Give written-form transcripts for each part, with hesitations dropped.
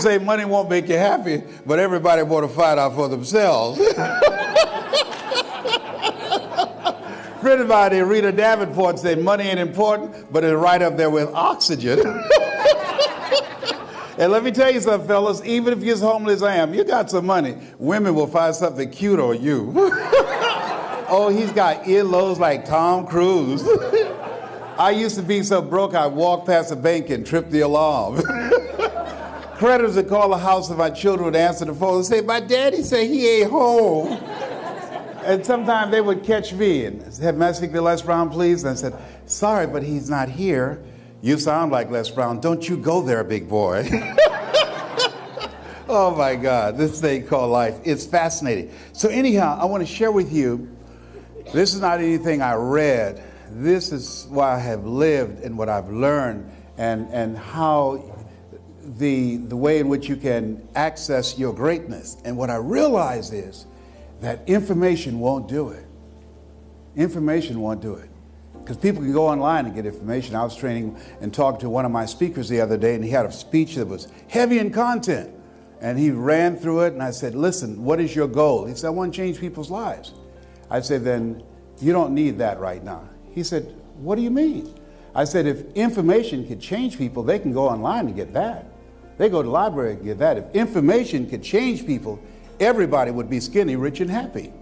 say money won't make you happy, but everybody want to find out for themselves. Friend of mine, Rita Davenport, said money ain't important, but it's right up there with oxygen. And let me tell you something, fellas, even if you're as homeless as I am, you got some money, women will find something cute on you. Oh, he's got earlobes like Tom Cruise. I used to be so broke, I walked past a bank and tripped the alarm. Creditors would call the house and my children would answer the phone and say, my daddy said he ain't home. And sometimes they would catch me and say, may I speak to Les Brown, please? And I said, sorry, but he's not here. You sound like Les Brown. Don't you go there, big boy. Oh, my God, this thing called life. It's fascinating. So anyhow, I want to share with you, this is not anything I read. This is what I have lived and what I've learned and how the way in which you can access your greatness. And what I realize is that information won't do it. Information won't do it. Because people can go online and get information. I was training and talking to one of my speakers the other day, and he had a speech that was heavy in content. And he ran through it, and I said, listen, what is your goal? He said, I want to change people's lives. I said, then you don't need that right now. He said, what do you mean? I said, if information could change people, they can go online and get that. They go to the library and get that. If information could change people, everybody would be skinny, rich, and happy.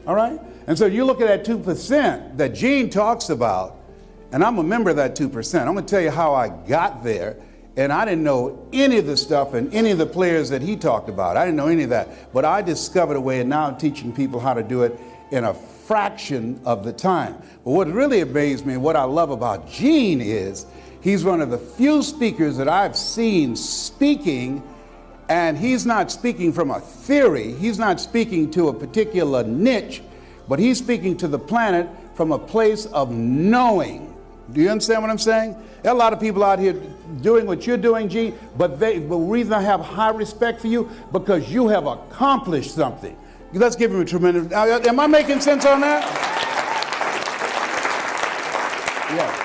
All right? And so you look at that 2% that Gene talks about, and I'm a member of that 2%. I'm going to tell you how I got there. And I didn't know any of the stuff and any of the players that he talked about. I didn't know any of that. But I discovered a way, and now I'm teaching people how to do it in a fraction of the time. But what really amazed me and what I love about Gene is he's one of the few speakers that I've seen speaking, and he's not speaking from a theory. He's not speaking to a particular niche, but he's speaking to the planet from a place of knowing. Do you understand what I'm saying? There are a lot of people out here doing what you're doing, Gene, but the reason I have high respect for you, because you have accomplished something. Let's give him a tremendous, am I making sense on that? Yeah.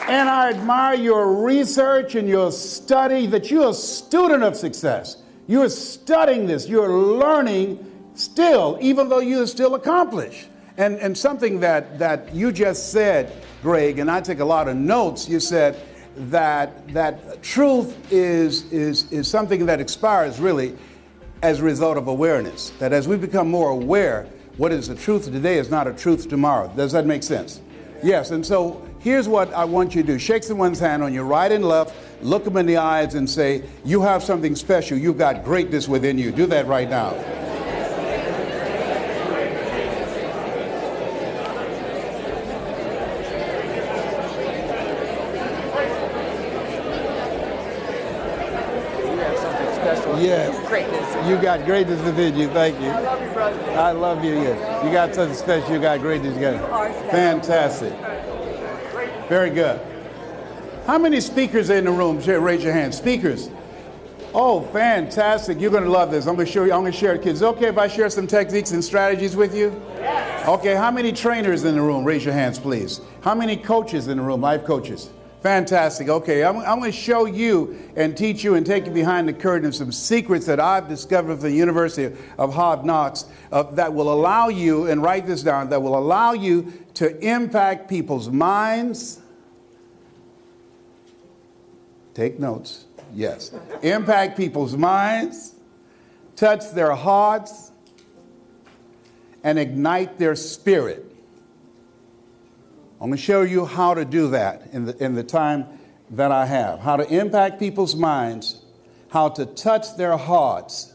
And I admire your research and your study, that you're a student of success. You're studying this, you're learning still, even though you're still accomplished. And something that you just said, Greg, and I take a lot of notes, you said that truth is something that expires really as a result of awareness. That as we become more aware, what is the truth today is not a truth tomorrow. Does that make sense? Yes, and so here's what I want you to do. Shake someone's hand on your right and left, look them in the eyes and say, you have something special. You've got greatness within you. Do that right now. Yes. Greatness. You got greatness within you. Thank you. I love you, brother. I love you. Yes. You got something special. You got greatness. You got fantastic. Very good. How many speakers are in the room? Raise your hand. Speakers. Oh, fantastic. You're going to love this. I'm going to show you. I'm going to share it. Kids, okay if I share some techniques and strategies with you? Yes. Okay. How many trainers in the room? Raise your hands, please. How many coaches in the room? Life coaches. Fantastic. Okay, I'm going to show you and teach you and take you behind the curtain of some secrets that I've discovered from the University of Hard Knocks that will allow you, and write this down, that will allow you to impact people's minds. Take notes. Yes. Impact people's minds, touch their hearts, and ignite their spirit. I'm going to show you how to do that in the time that I have. How to impact people's minds, how to touch their hearts,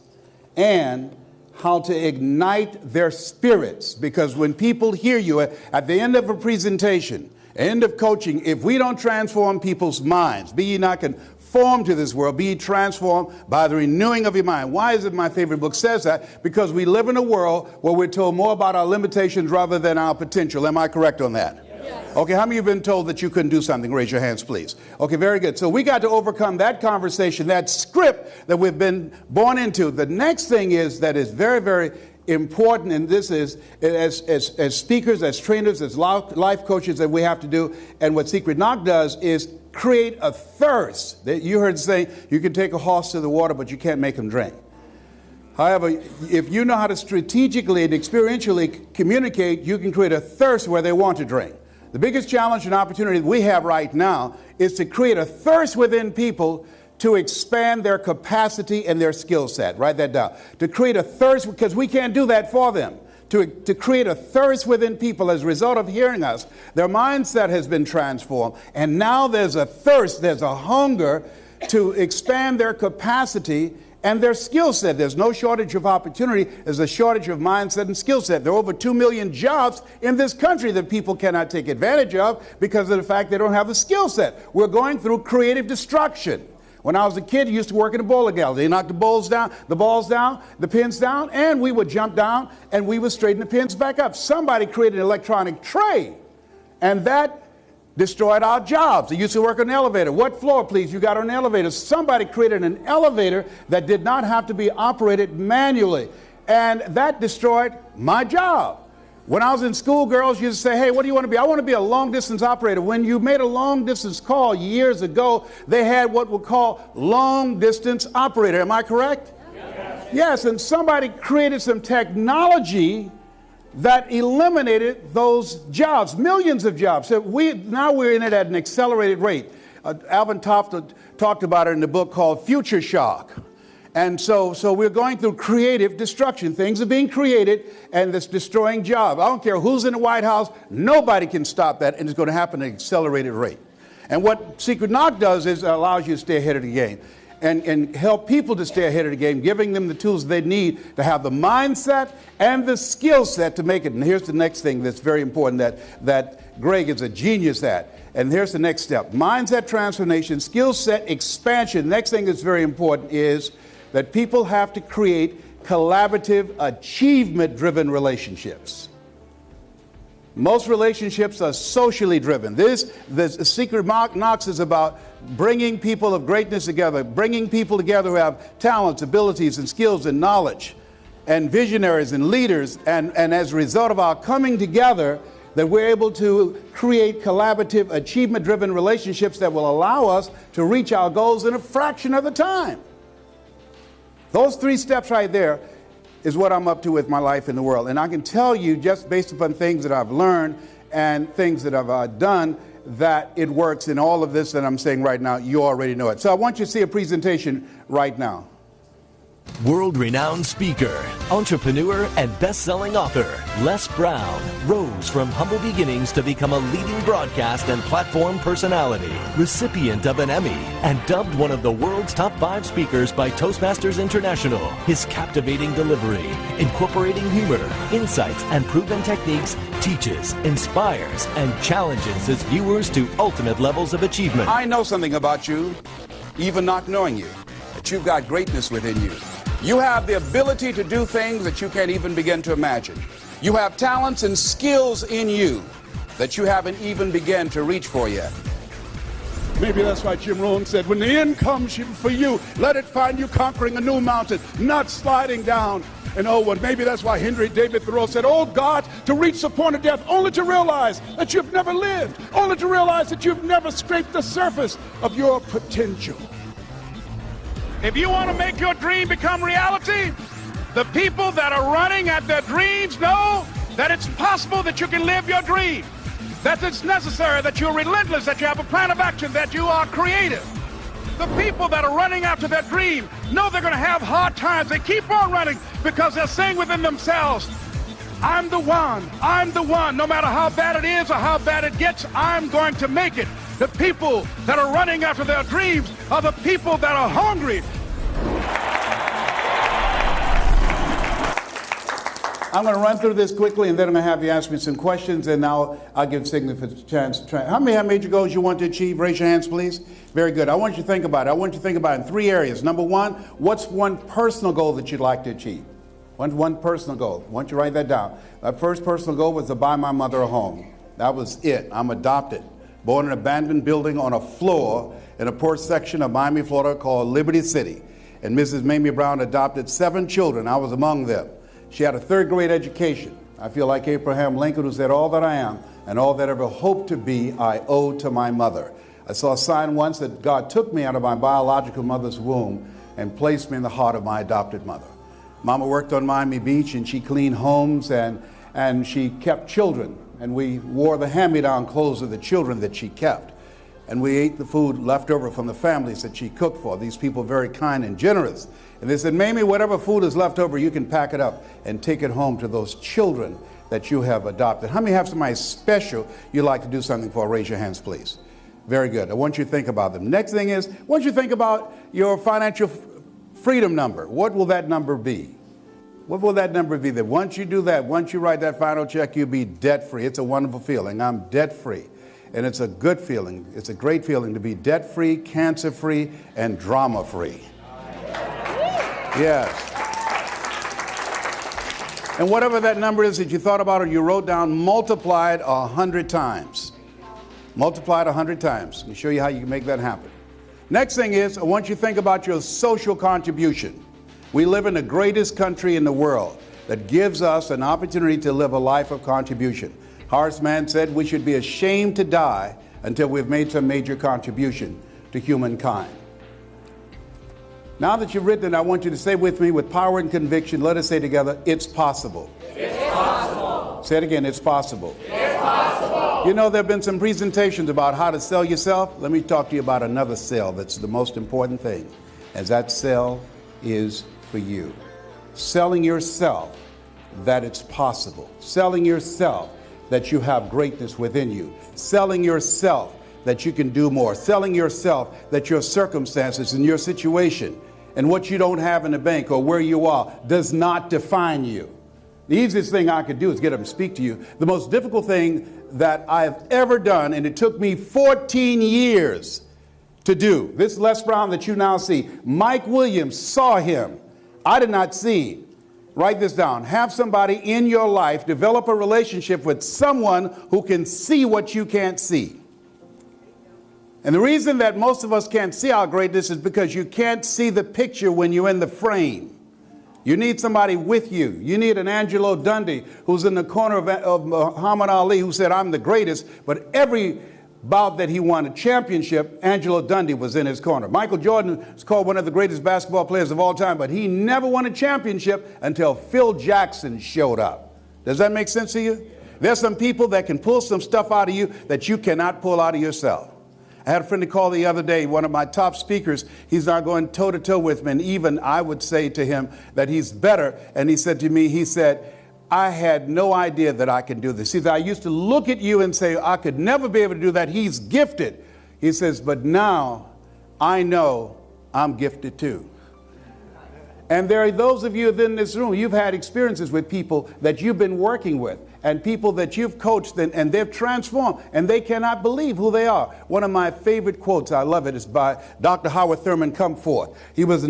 and how to ignite their spirits. Because when people hear you at the end of a presentation, end of coaching, if we don't transform people's minds, be ye not conformed to this world, be ye transformed by the renewing of your mind. Why is it my favorite book says that? Because we live in a world where we're told more about our limitations rather than our potential. Am I correct on that? Okay, how many of you have been told that you couldn't do something? Raise your hands, please. Okay, very good. So we got to overcome that conversation, that script that we've been born into. The next thing is that is very, very important, and this is as speakers, as trainers, as life coaches that we have to do, and what Secret Knock does is create a thirst. You heard saying you can take a horse to the water, but you can't make him drink. However, if you know how to strategically and experientially communicate, you can create a thirst where they want to drink. The biggest challenge and opportunity we have right now is to create a thirst within people to expand their capacity and their skill set. Write that down. To create a thirst, because we can't do that for them. To create a thirst within people as a result of hearing us. Their mindset has been transformed. And now there's a thirst, there's a hunger to expand their capacity and their skill set. There's no shortage of opportunity. There's a shortage of mindset and skill set. There are over 2 million jobs in this country that people cannot take advantage of because of the fact they don't have the skill set. We're going through creative destruction. When I was a kid, I used to work in a bowling alley. They knocked the balls down, the pins down, and we would jump down and we would straighten the pins back up. Somebody created an electronic tray, and that destroyed our jobs. I used to work on an elevator. What floor, please? You got on an elevator. Somebody created an elevator that did not have to be operated manually, and that destroyed my job. When I was in school, girls used to say, hey, what do you want to be? I want to be a long-distance operator. When you made a long-distance call years ago, they had what we call long-distance operator. Am I correct? Yes, and somebody created some technology that eliminated those jobs, millions of jobs. So now we're in it at an accelerated rate. Alvin Toffler talked about it in the book called Future Shock. And so we're going through creative destruction. Things are being created, and it's destroying jobs. I don't care who's in the White House. Nobody can stop that, and it's going to happen at an accelerated rate. And what Secret Knock does is it allows you to stay ahead of the game and help people to stay ahead of the game, giving them the tools they need to have the mindset and the skill set to make it. And here's the next thing that's very important that Greg is a genius at. And here's the next step. Mindset transformation, skill set expansion. Next thing that's very important is that people have to create collaborative, achievement-driven relationships. Most relationships are socially driven. The Secret Knocks is about bringing people of greatness together, bringing people together who have talents, abilities, and skills and knowledge, and visionaries and leaders. And as a result of our coming together, that we're able to create collaborative, achievement-driven relationships that will allow us to reach our goals in a fraction of the time. Those 3 steps right there is what I'm up to with my life in the world. And I can tell you, just based upon things that I've learned and things that I've done, that it works in all of this that I'm saying right now. You already know it. So I want you to see a presentation right now. World-renowned speaker, entrepreneur, and best-selling author, Les Brown rose from humble beginnings to become a leading broadcast and platform personality, recipient of an Emmy, and dubbed one of the world's top 5 speakers by Toastmasters International. His captivating delivery, incorporating humor, insights, and proven techniques, teaches, inspires, and challenges his viewers to ultimate levels of achievement. I know something about you, even not knowing you, that you've got greatness within you. You have the ability to do things that you can't even begin to imagine. You have talents and skills in you that you haven't even begun to reach for yet. Maybe that's why Jim Rohn said, when the end comes for you, let it find you conquering a new mountain, not sliding down an old one. Maybe that's why Henry David Thoreau said, oh God, to reach the point of death, only to realize that you've never lived, only to realize that you've never scraped the surface of your potential. If you want to make your dream become reality, the people that are running at their dreams know that it's possible that you can live your dream, that it's necessary, that you're relentless, that you have a plan of action, that you are creative. The people that are running after their dream know they're going to have hard times. They keep on running because they're saying within themselves, I'm the one, no matter how bad it is or how bad it gets, I'm going to make it. The people that are running after their dreams are the people that are hungry. I'm going to run through this quickly, and then I'm going to have you ask me some questions, and now I'll give Signifer a chance to try. How many have major goals you want to achieve? Raise your hands, please. Very good. I want you to think about it. I want you to think about it in 3 areas. Number 1, what's one personal goal that you'd like to achieve? One personal goal. I want you to write that down. My first personal goal was to buy my mother a home. That was it. I'm adopted. Born in an abandoned building on a floor in a poor section of Miami, Florida called Liberty City. And Mrs. Mamie Brown adopted 7 children. I was among them. She had a 3rd grade education. I feel like Abraham Lincoln, who said, all that I am and all that I ever hope to be, I owe to my mother. I saw a sign once that God took me out of my biological mother's womb and placed me in the heart of my adopted mother. Mama worked on Miami Beach, and she cleaned homes, and she kept children. And we wore the hand-me-down clothes of the children that she kept. And we ate the food left over from the families that she cooked for. These people very kind and generous. And they said, Mamie, whatever food is left over, you can pack it up and take it home to those children that you have adopted. How many have somebody special you'd like to do something for? Raise your hands, please. Very good. I want you to think about them. Next thing is, I want you to think about your financial freedom number. What will that number be? What will that number be? That once you do that, once you write that final check, you'll be debt-free. It's a wonderful feeling. I'm debt-free. And it's a good feeling. It's a great feeling to be debt-free, cancer-free, and drama-free. Yes. And whatever that number is that you thought about or you wrote down, multiply it 100 times. Multiply it 100 times. Let me show you how you can make that happen. Next thing is, I want you to think about your social contribution. We live in the greatest country in the world that gives us an opportunity to live a life of contribution. Horace Mann said we should be ashamed to die until we've made some major contribution to humankind. Now that you've written it, I want you to say with me with power and conviction, let us say together, it's possible. It's possible. Say it again, it's possible. It's possible. You know, there have been some presentations about how to sell yourself. Let me talk to you about another sell that's the most important thing, as that sell is for you. Selling yourself that it's possible. Selling yourself that you have greatness within you. Selling yourself that you can do more. Selling yourself that your circumstances and your situation and what you don't have in the bank or where you are does not define you. The easiest thing I could do is get up and speak to you. The most difficult thing that I've ever done, and it took me 14 years to do. This Les Brown that you now see, Mike Williams saw him. I did not see him. Write this down. Have somebody in your life develop a relationship with someone who can see what you can't see. And the reason that most of us can't see our greatness is because you can't see the picture when you're in the frame. You need somebody with you. You need an Angelo Dundee who's in the corner of Muhammad Ali, who said, I'm the greatest, but every bout that he won a championship, Angelo Dundee was in his corner. Michael Jordan is called one of the greatest basketball players of all time, but he never won a championship until Phil Jackson showed up. Does that make sense to you? There's some people that can pull some stuff out of you that you cannot pull out of yourself. I had a friend call the other day, one of my top speakers. He's now going toe-to-toe with me, and even I would say to him that he's better. And he said to me, he said, I had no idea that I could do this. He said, I used to look at you and say, I could never be able to do that. He's gifted. He says, but now I know I'm gifted too. And there are those of you in this room, you've had experiences with people that you've been working with and people that you've coached and they've transformed and they cannot believe who they are. One of my favorite quotes, I love it, is by Dr. Howard Thurman Comforth. He was a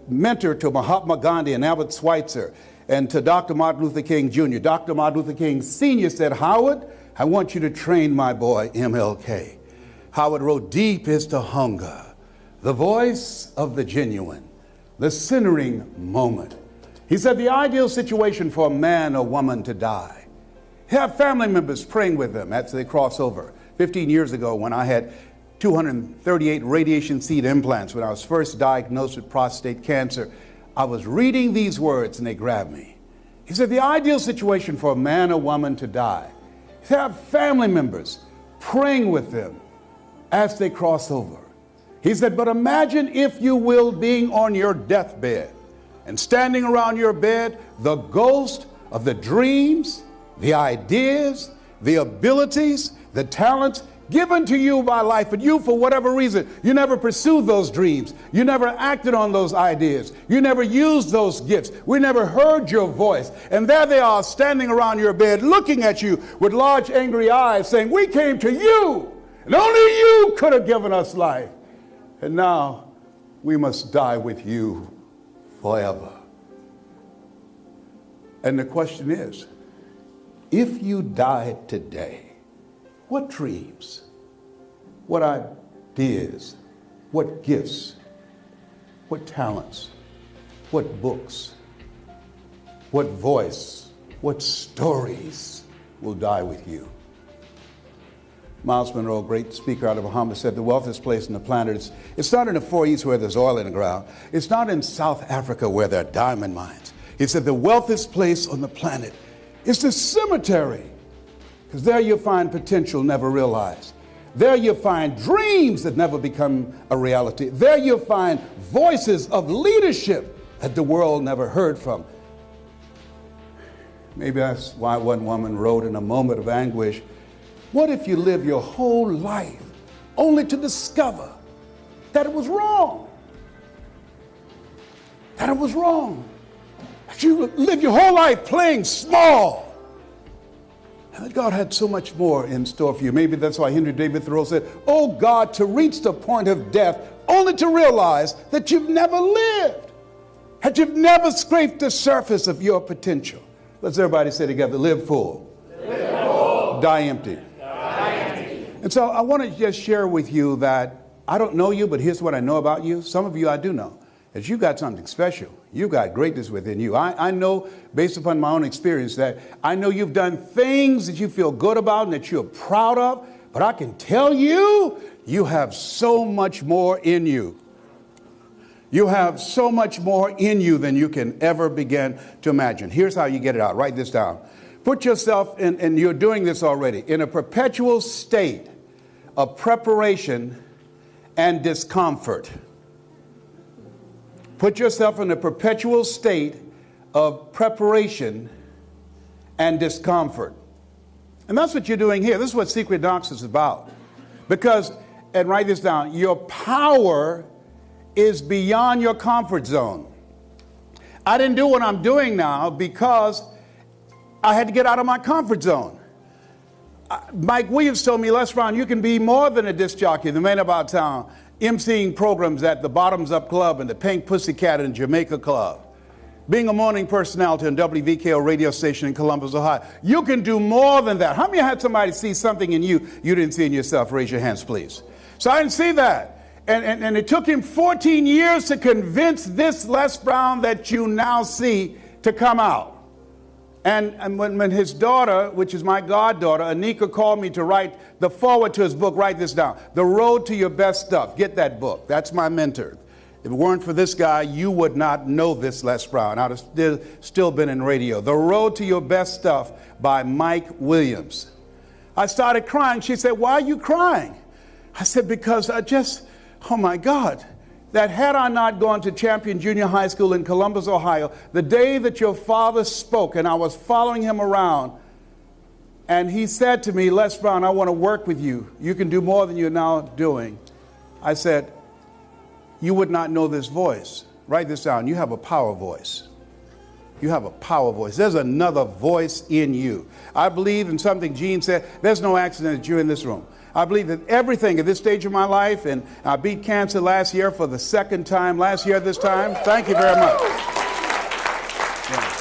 mentor to Mahatma Gandhi and Albert Schweitzer and to Dr. Martin Luther King Jr. Dr. Martin Luther King Sr. said, Howard, I want you to train my boy MLK. Howard wrote, deep is the hunger, the voice of the genuine, the centering moment. He said the ideal situation for a man or woman to die. Have family members praying with them as they cross over. 15 years ago when I had 238 radiation seed implants, when I was first diagnosed with prostate cancer, I was reading these words and they grabbed me. He said the ideal situation for a man or woman to die. Have family members praying with them as they cross over. He said, but imagine, if you will, being on your deathbed and standing around your bed, the ghost of the dreams, the ideas, the abilities, the talents given to you by life, but you, for whatever reason, you never pursued those dreams. You never acted on those ideas. You never used those gifts. We never heard your voice. And there they are standing around your bed, looking at you with large angry eyes, saying, we came to you, and only you could have given us life. And now we must die with you forever. And the question is, if you died today, what dreams, what ideas, what gifts, what talents, what books, what voice, what stories will die with you? Miles Monroe, great speaker out of Bahamas, said the wealthiest place on the planet, it's not in the Far East where there's oil in the ground. It's not in South Africa where there are diamond mines. He said the wealthiest place on the planet is the cemetery, because there you'll find potential never realized. There you'll find dreams that never become a reality. There you'll find voices of leadership that the world never heard from. Maybe that's why one woman wrote in a moment of anguish, what if you live your whole life only to discover that it was wrong? That it was wrong. That you live your whole life playing small. And that God had so much more in store for you. Maybe that's why Henry David Thoreau said, oh God, to reach the point of death only to realize that you've never lived, that you've never scraped the surface of your potential. Let's everybody say together, live full, die empty. And so I want to just share with you that I don't know you, but here's what I know about you. Some of you I do know, that you got something special. You got greatness within you. I know, based upon my own experience, that I know you've done things that you feel good about and that you're proud of, but I can tell you, you have so much more in you. You have so much more in you than you can ever begin to imagine. Here's how you get it out. Write this down. Put yourself in, and you're doing this already, in a perpetual state of preparation and discomfort. Put yourself in a perpetual state of preparation and discomfort. And that's what you're doing here. This is what Secret Knocks is about. Because, and write this down, your power is beyond your comfort zone. I didn't do what I'm doing now because I had to get out of my comfort zone. Mike Williams told me, Les Brown, you can be more than a disc jockey, the man about town, emceeing programs at the Bottoms Up Club and the Pink Pussycat and Jamaica Club, being a morning personality on WVKO radio station in Columbus, Ohio. You can do more than that. How many had somebody see something in you didn't see in yourself? Raise your hands, please. So I didn't see that. And it took him 14 years to convince this Les Brown that you now see to come out. And when his daughter, which is my goddaughter, Anika, called me to write the foreword to his book, write this down. The Road to Your Best Stuff. Get that book. That's my mentor. If it weren't for this guy, you would not know this Les Brown. I'd have still been in radio. The Road to Your Best Stuff by Mike Williams. I started crying. She said, why are you crying? I said, because oh my God, that had I not gone to Champion Junior High School in Columbus, Ohio, the day that your father spoke and I was following him around, and he said to me, Les Brown, I want to work with you. You can do more than you're now doing. I said, you would not know this voice. Write this down. You have a power voice. You have a power voice. There's another voice in you. I believe in something Gene said. There's no accident that you're in this room. I believe that everything at this stage of my life, and I beat cancer last year for the second time, last year at this time. Thank you very much. Yeah.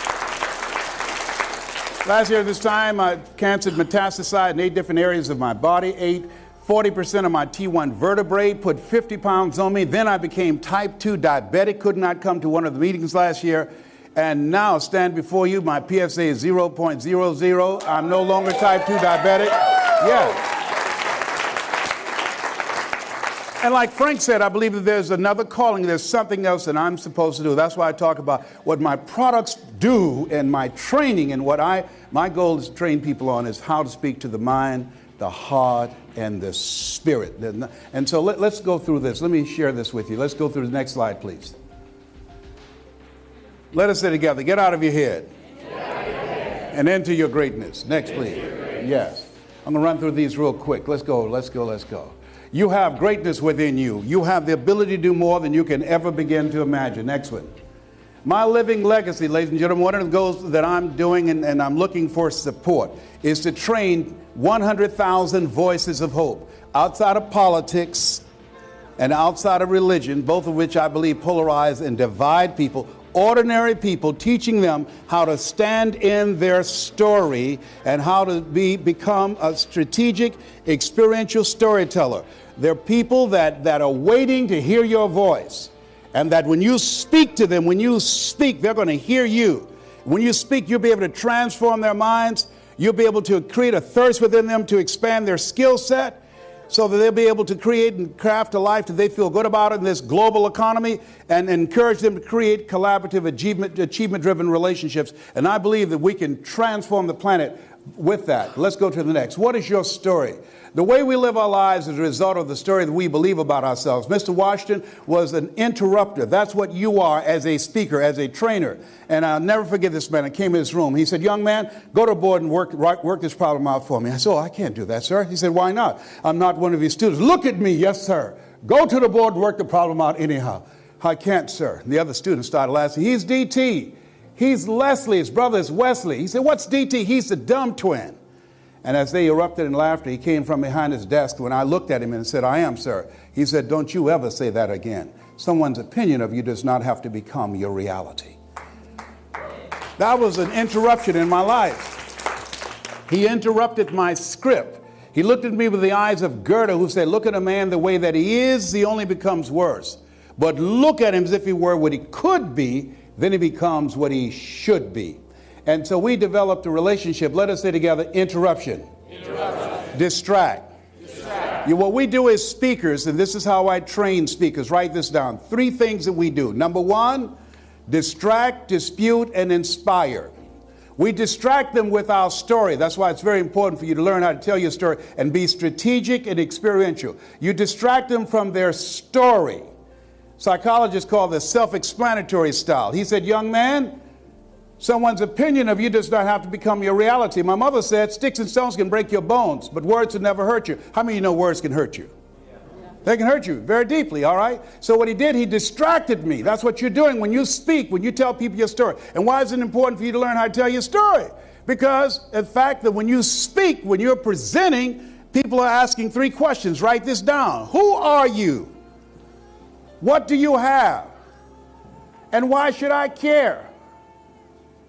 Last year at this time, cancer metastasized in 8 different areas of my body, ate 40% of my T1 vertebrae, put 50 pounds on me. Then I became type 2 diabetic, could not come to one of the meetings last year. And now stand before you, my PSA is 0.00. I'm no longer type 2 diabetic. Yeah. And like Frank said, I believe that there's another calling. There's something else that I'm supposed to do. That's why I talk about what my products do and my training, and what my goal is to train people on is how to speak to the mind, the heart, and the spirit. And so let's go through this. Let me share this with you. Let's go through the next slide, please. Let us say together, get out of your head and into your greatness. Next, please. Yes. I'm going to run through these real quick. Let's go. You have greatness within you. You have the ability to do more than you can ever begin to imagine. Next one. My living legacy, ladies and gentlemen, one of the goals that I'm doing and I'm looking for support is to train 100,000 voices of hope outside of politics and outside of religion, both of which I believe polarize and divide people. Ordinary people, teaching them how to stand in their story and how to become a strategic, experiential storyteller. They're people that are waiting to hear your voice, and that when you speak to them, they're going to hear you. When you speak, you'll be able to transform their minds. You'll be able to create a thirst within them to expand their skill set so that they'll be able to create and craft a life that they feel good about in this global economy, and encourage them to create collaborative, achievement-driven relationships. And I believe that we can transform the planet with that. Let's go to the next. What is your story? The way we live our lives is a result of the story that we believe about ourselves. Mr. Washington was an interrupter. That's what you are as a speaker, as a trainer. And I'll never forget this man. I came in his room. He said, young man, go to the board and work this problem out for me. I said, oh, I can't do that, sir. He said, why not? I'm not one of your students. Look at me. Yes, sir. Go to the board and work the problem out anyhow. I can't, sir. The other students started laughing. He's DT. He's Leslie. His brother is Wesley. He said, what's DT? He's the dumb twin. And as they erupted in laughter, he came from behind his desk. When I looked at him and said, I am, sir. He said, don't you ever say that again. Someone's opinion of you does not have to become your reality. That was an interruption in my life. He interrupted my script. He looked at me with the eyes of Goethe, who said, look at a man the way that he is, he only becomes worse. But look at him as if he were what he could be, then he becomes what he should be. And so we developed a relationship. Let us say together, interruption. Distract. What we do as speakers, and this is how I train speakers, write this down. 3 things that we do. Number 1, distract, dispute, and inspire. We distract them with our story. That's why it's very important for you to learn how to tell your story and be strategic and experiential. You distract them from their story. Psychologists call this self-explanatory style. He said, young man, someone's opinion of you does not have to become your reality. My mother said, sticks and stones can break your bones, but words will never hurt you. How many of you know words can hurt you? They can hurt you very deeply, all right? So what he did, he distracted me. That's what you're doing when you speak, when you tell people your story. And why is it important for you to learn how to tell your story? Because the fact that when you speak, when you're presenting, people are asking 3 questions. Write this down. Who are you? What do you have? And why should I care?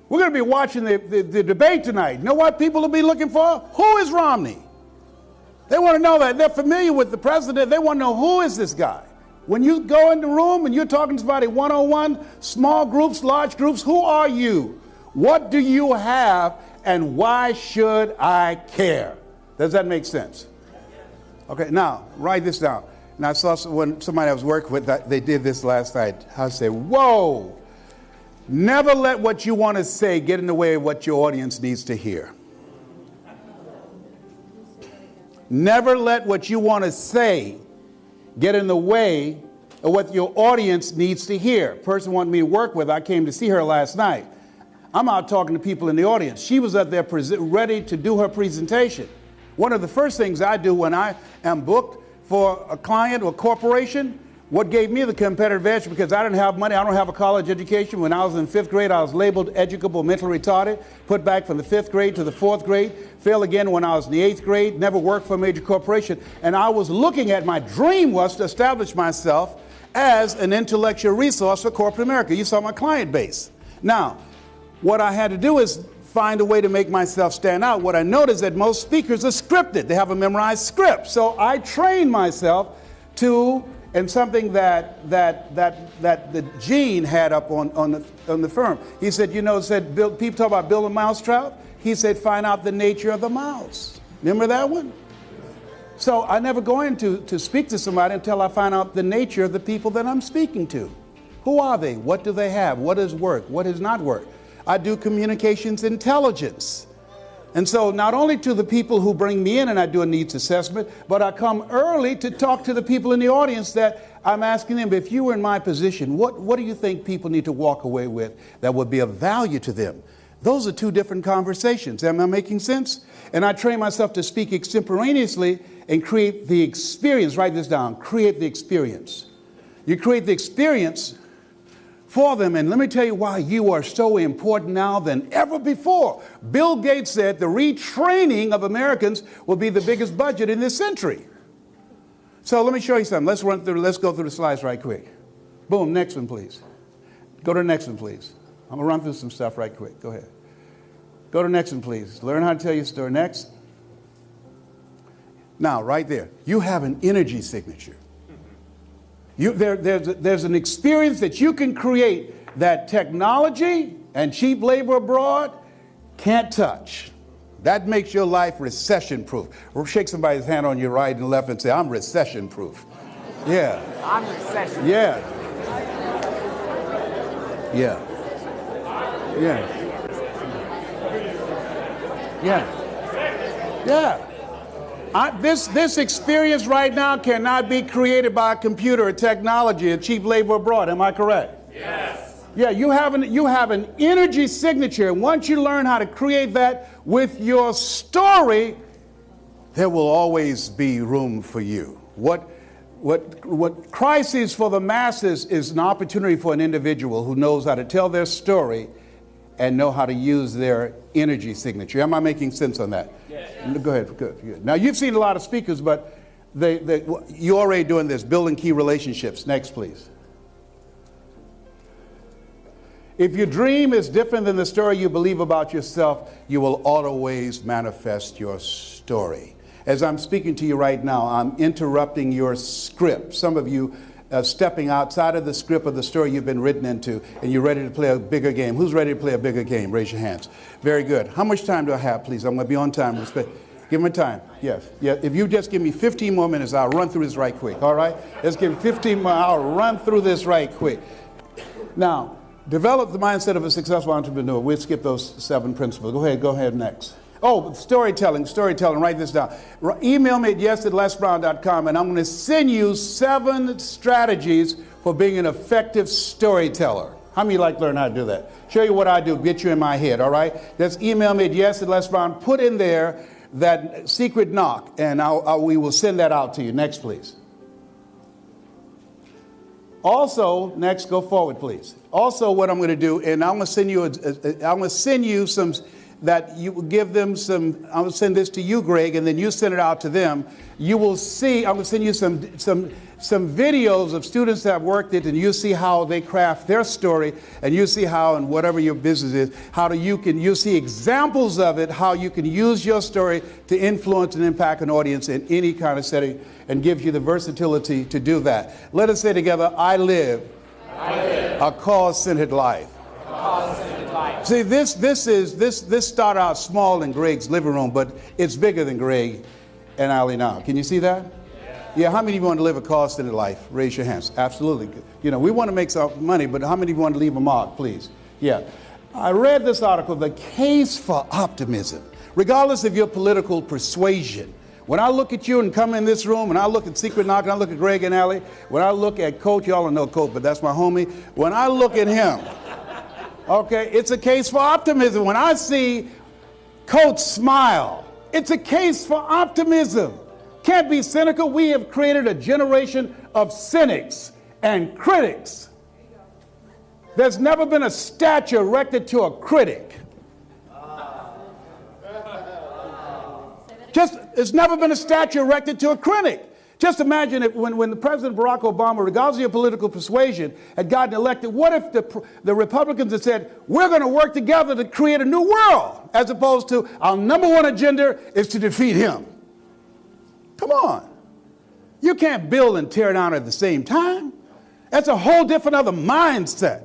We're going to be watching the debate tonight. You know what people will be looking for? Who is Romney? They want to know that. They're familiar with the president. They want to know, who is this guy? When you go in the room and you're talking to somebody one-on-one, small groups, large groups, who are you? What do you have? And why should I care? Does that make sense? Okay, now, write this down. And I saw when somebody I was working with, they did this last night. I said, whoa, never let what you want to say get in the way of what your audience needs to hear. Never let what you want to say get in the way of what your audience needs to hear. Person wanted me to work with, I came to see her last night. I'm out talking to people in the audience. She was up there ready to do her presentation. One of the first things I do when I am booked for a client or corporation, what gave me the competitive edge, because I didn't have money, I don't have a college education. When I was in 5th grade, I was labeled educable, mentally retarded, put back from the 5th grade to the 4th grade, failed again when I was in the 8th grade, never worked for a major corporation. And I was looking at, my dream was to establish myself as an intellectual resource for corporate America. You saw my client base. Now, what I had to do is find a way to make myself stand out. What I noticed that most speakers are scripted. They have a memorized script. So I trained myself to, and something that the Gene had up on the firm. He said, people talk about building a mousetrap. He said, find out the nature of the mouse. Remember that one? So I never go in to speak to somebody until I find out the nature of the people that I'm speaking to. Who are they? What do they have? What does work? What does not work? I do communications intelligence. And so not only to the people who bring me in and I do a needs assessment, but I come early to talk to the people in the audience that I'm asking them, if you were in my position, what do you think people need to walk away with that would be of value to them? Those are 2 different conversations. Am I making sense? And I train myself to speak extemporaneously and create the experience. Write this down. Create the experience. You create the experience for them. And let me tell you why you are so important now than ever before. Bill Gates said the retraining of Americans will be the biggest budget in this century. So let me show you something. Let's go through the slides right quick. Boom, next one, please. Go to the next one, please. I'm going to run through some stuff right quick. Go ahead. Go to the next one, please. Learn how to tell your story. Next. Now, right there, you have an energy signature. There's an experience that you can create that technology and cheap labor abroad can't touch. That makes your life recession-proof. Shake somebody's hand on your right and left and say, I'm recession-proof. Yeah. I'm recession. Yeah. Yeah. Yeah. Yeah. Yeah. This experience right now cannot be created by a computer or technology, a cheap labor abroad. Am I correct? Yes. Yeah, you have an energy signature. And once you learn how to create that with your story, there will always be room for you. What Christ is for the masses is an opportunity for an individual who knows how to tell their story and know how to use their energy signature. Am I making sense on that? Yes. Go ahead. Good. Now, you've seen a lot of speakers, but you're already doing this, building key relationships. Next, please. If your dream is different than the story you believe about yourself, you will always manifest your story. As I'm speaking to you right now, I'm interrupting your script. Some of you are stepping outside of the script of the story you've been written into, and you're ready to play a bigger game. Who's ready to play a bigger game? Raise your hands. Very good. How much time do I have, please? I'm going to be on time. Give me time. Yes. Yeah. If you just give me 15 more minutes, I'll run through this right quick. All right? Let's give me 15 more. I'll run through this right quick. Now, develop the mindset of a successful entrepreneur. We'll skip those 7 principles. Go ahead next. Oh, storytelling, write this down. Email me at yes@lesbrown.com, and I'm going to send you 7 strategies for being an effective storyteller. How many like to learn how to do that? Show you what I do, get you in my head, all right? Just email me at yes@lesbrown, put in there that secret knock, and we will send that out to you. Next, please. Also, next, go forward, please. Also, what I'm going to do, and I'm going to send you some, that you will give them some, I'm going to send this to you, Greg, and then you send it out to them. You will see, I'm going to send you some videos of students that have worked it, and you see how they craft their story, and you see how, in whatever your business is, you see examples of it, how you can use your story to influence and impact an audience in any kind of setting, and gives you the versatility to do that. Let us say together, I live a cause-centered life. See, this started out small in Greg's living room, but it's bigger than Greg and Allie now. Can you see that? Yeah, how many of you want to live a cause-centered life? Raise your hands. Absolutely. You know, we want to make some money, but how many of you want to leave a mark, please? Yeah. I read this article, The Case for Optimism. Regardless of your political persuasion, when I look at you and come in this room, and I look at Secret Knock, and I look at Greg and Allie, when I look at Coach, y'all don't know Coach, but that's my homie. When I look at him, okay, it's a case for optimism. When I see Coach smile, it's a case for optimism. Can't be cynical. We have created a generation of cynics and critics. There's never been a statue erected to a critic. There's never been a statue erected to a critic. Just imagine if when the President Barack Obama, regardless of your political persuasion, had gotten elected, what if the Republicans had said, we're going to work together to create a new world, as opposed to our number one agenda is to defeat him. Come on. You can't build and tear down at the same time. That's a whole different other mindset.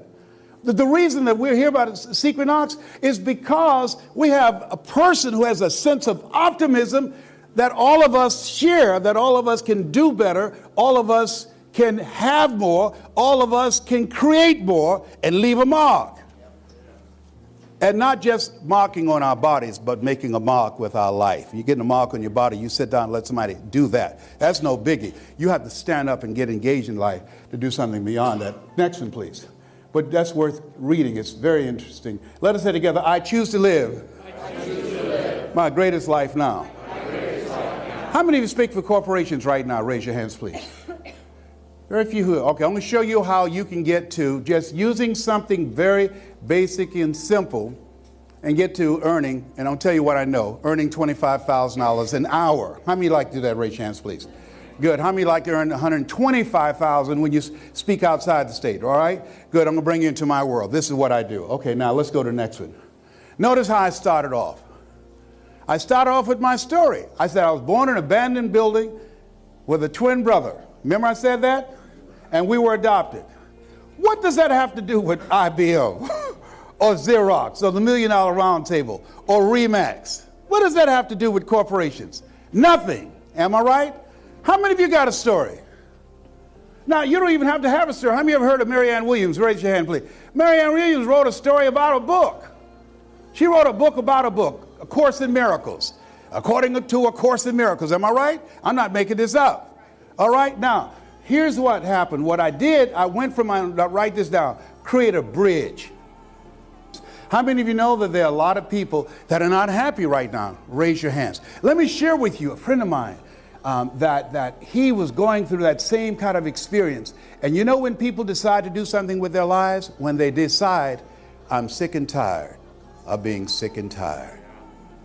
The reason that we're here about Secret Knocks is because we have a person who has a sense of optimism that all of us share, that all of us can do better, all of us can have more, all of us can create more and leave a mark. And not just marking on our bodies, but making a mark with our life. You're getting a mark on your body, you sit down and let somebody do that. That's no biggie. You have to stand up and get engaged in life to do something beyond that. Next one, please. But that's worth reading. It's very interesting. Let us say together, I choose to live, my greatest life now. How many of you speak for corporations right now? Raise your hands, please. Very few who. Okay, I'm going to show you how you can get to just using something very basic and simple and get to earning, and I'll tell you what I know, earning $25,000 an hour. How many like to do that? Raise your hands, please. Good. How many like to earn $125,000 when you speak outside the state? All right? Good. I'm going to bring you into my world. This is what I do. Okay, now let's go to the next one. Notice how I started off. I started off with my story. I said I was born in an abandoned building with a twin brother. Remember I said that? And we were adopted. What does that have to do with IBM or Xerox or the $1 Million Round Table or Remax? What does that have to do with corporations? Nothing. Am I right? How many of you got a story? Now, you don't even have to have a story. How many of you ever heard of Marianne Williams? Raise your hand, please. Marianne Williams wrote a story about a book. She wrote a book about a book, A Course in Miracles. According to A Course in Miracles. Am I right? I'm not making this up. All right? Now, here's what happened. What I did, I went from write this down, create a bridge. How many of you know that there are a lot of people that are not happy right now? Raise your hands. Let me share with you a friend of mine that he was going through that same kind of experience. And you know when people decide to do something with their lives? When they decide, I'm sick and tired of being sick and tired.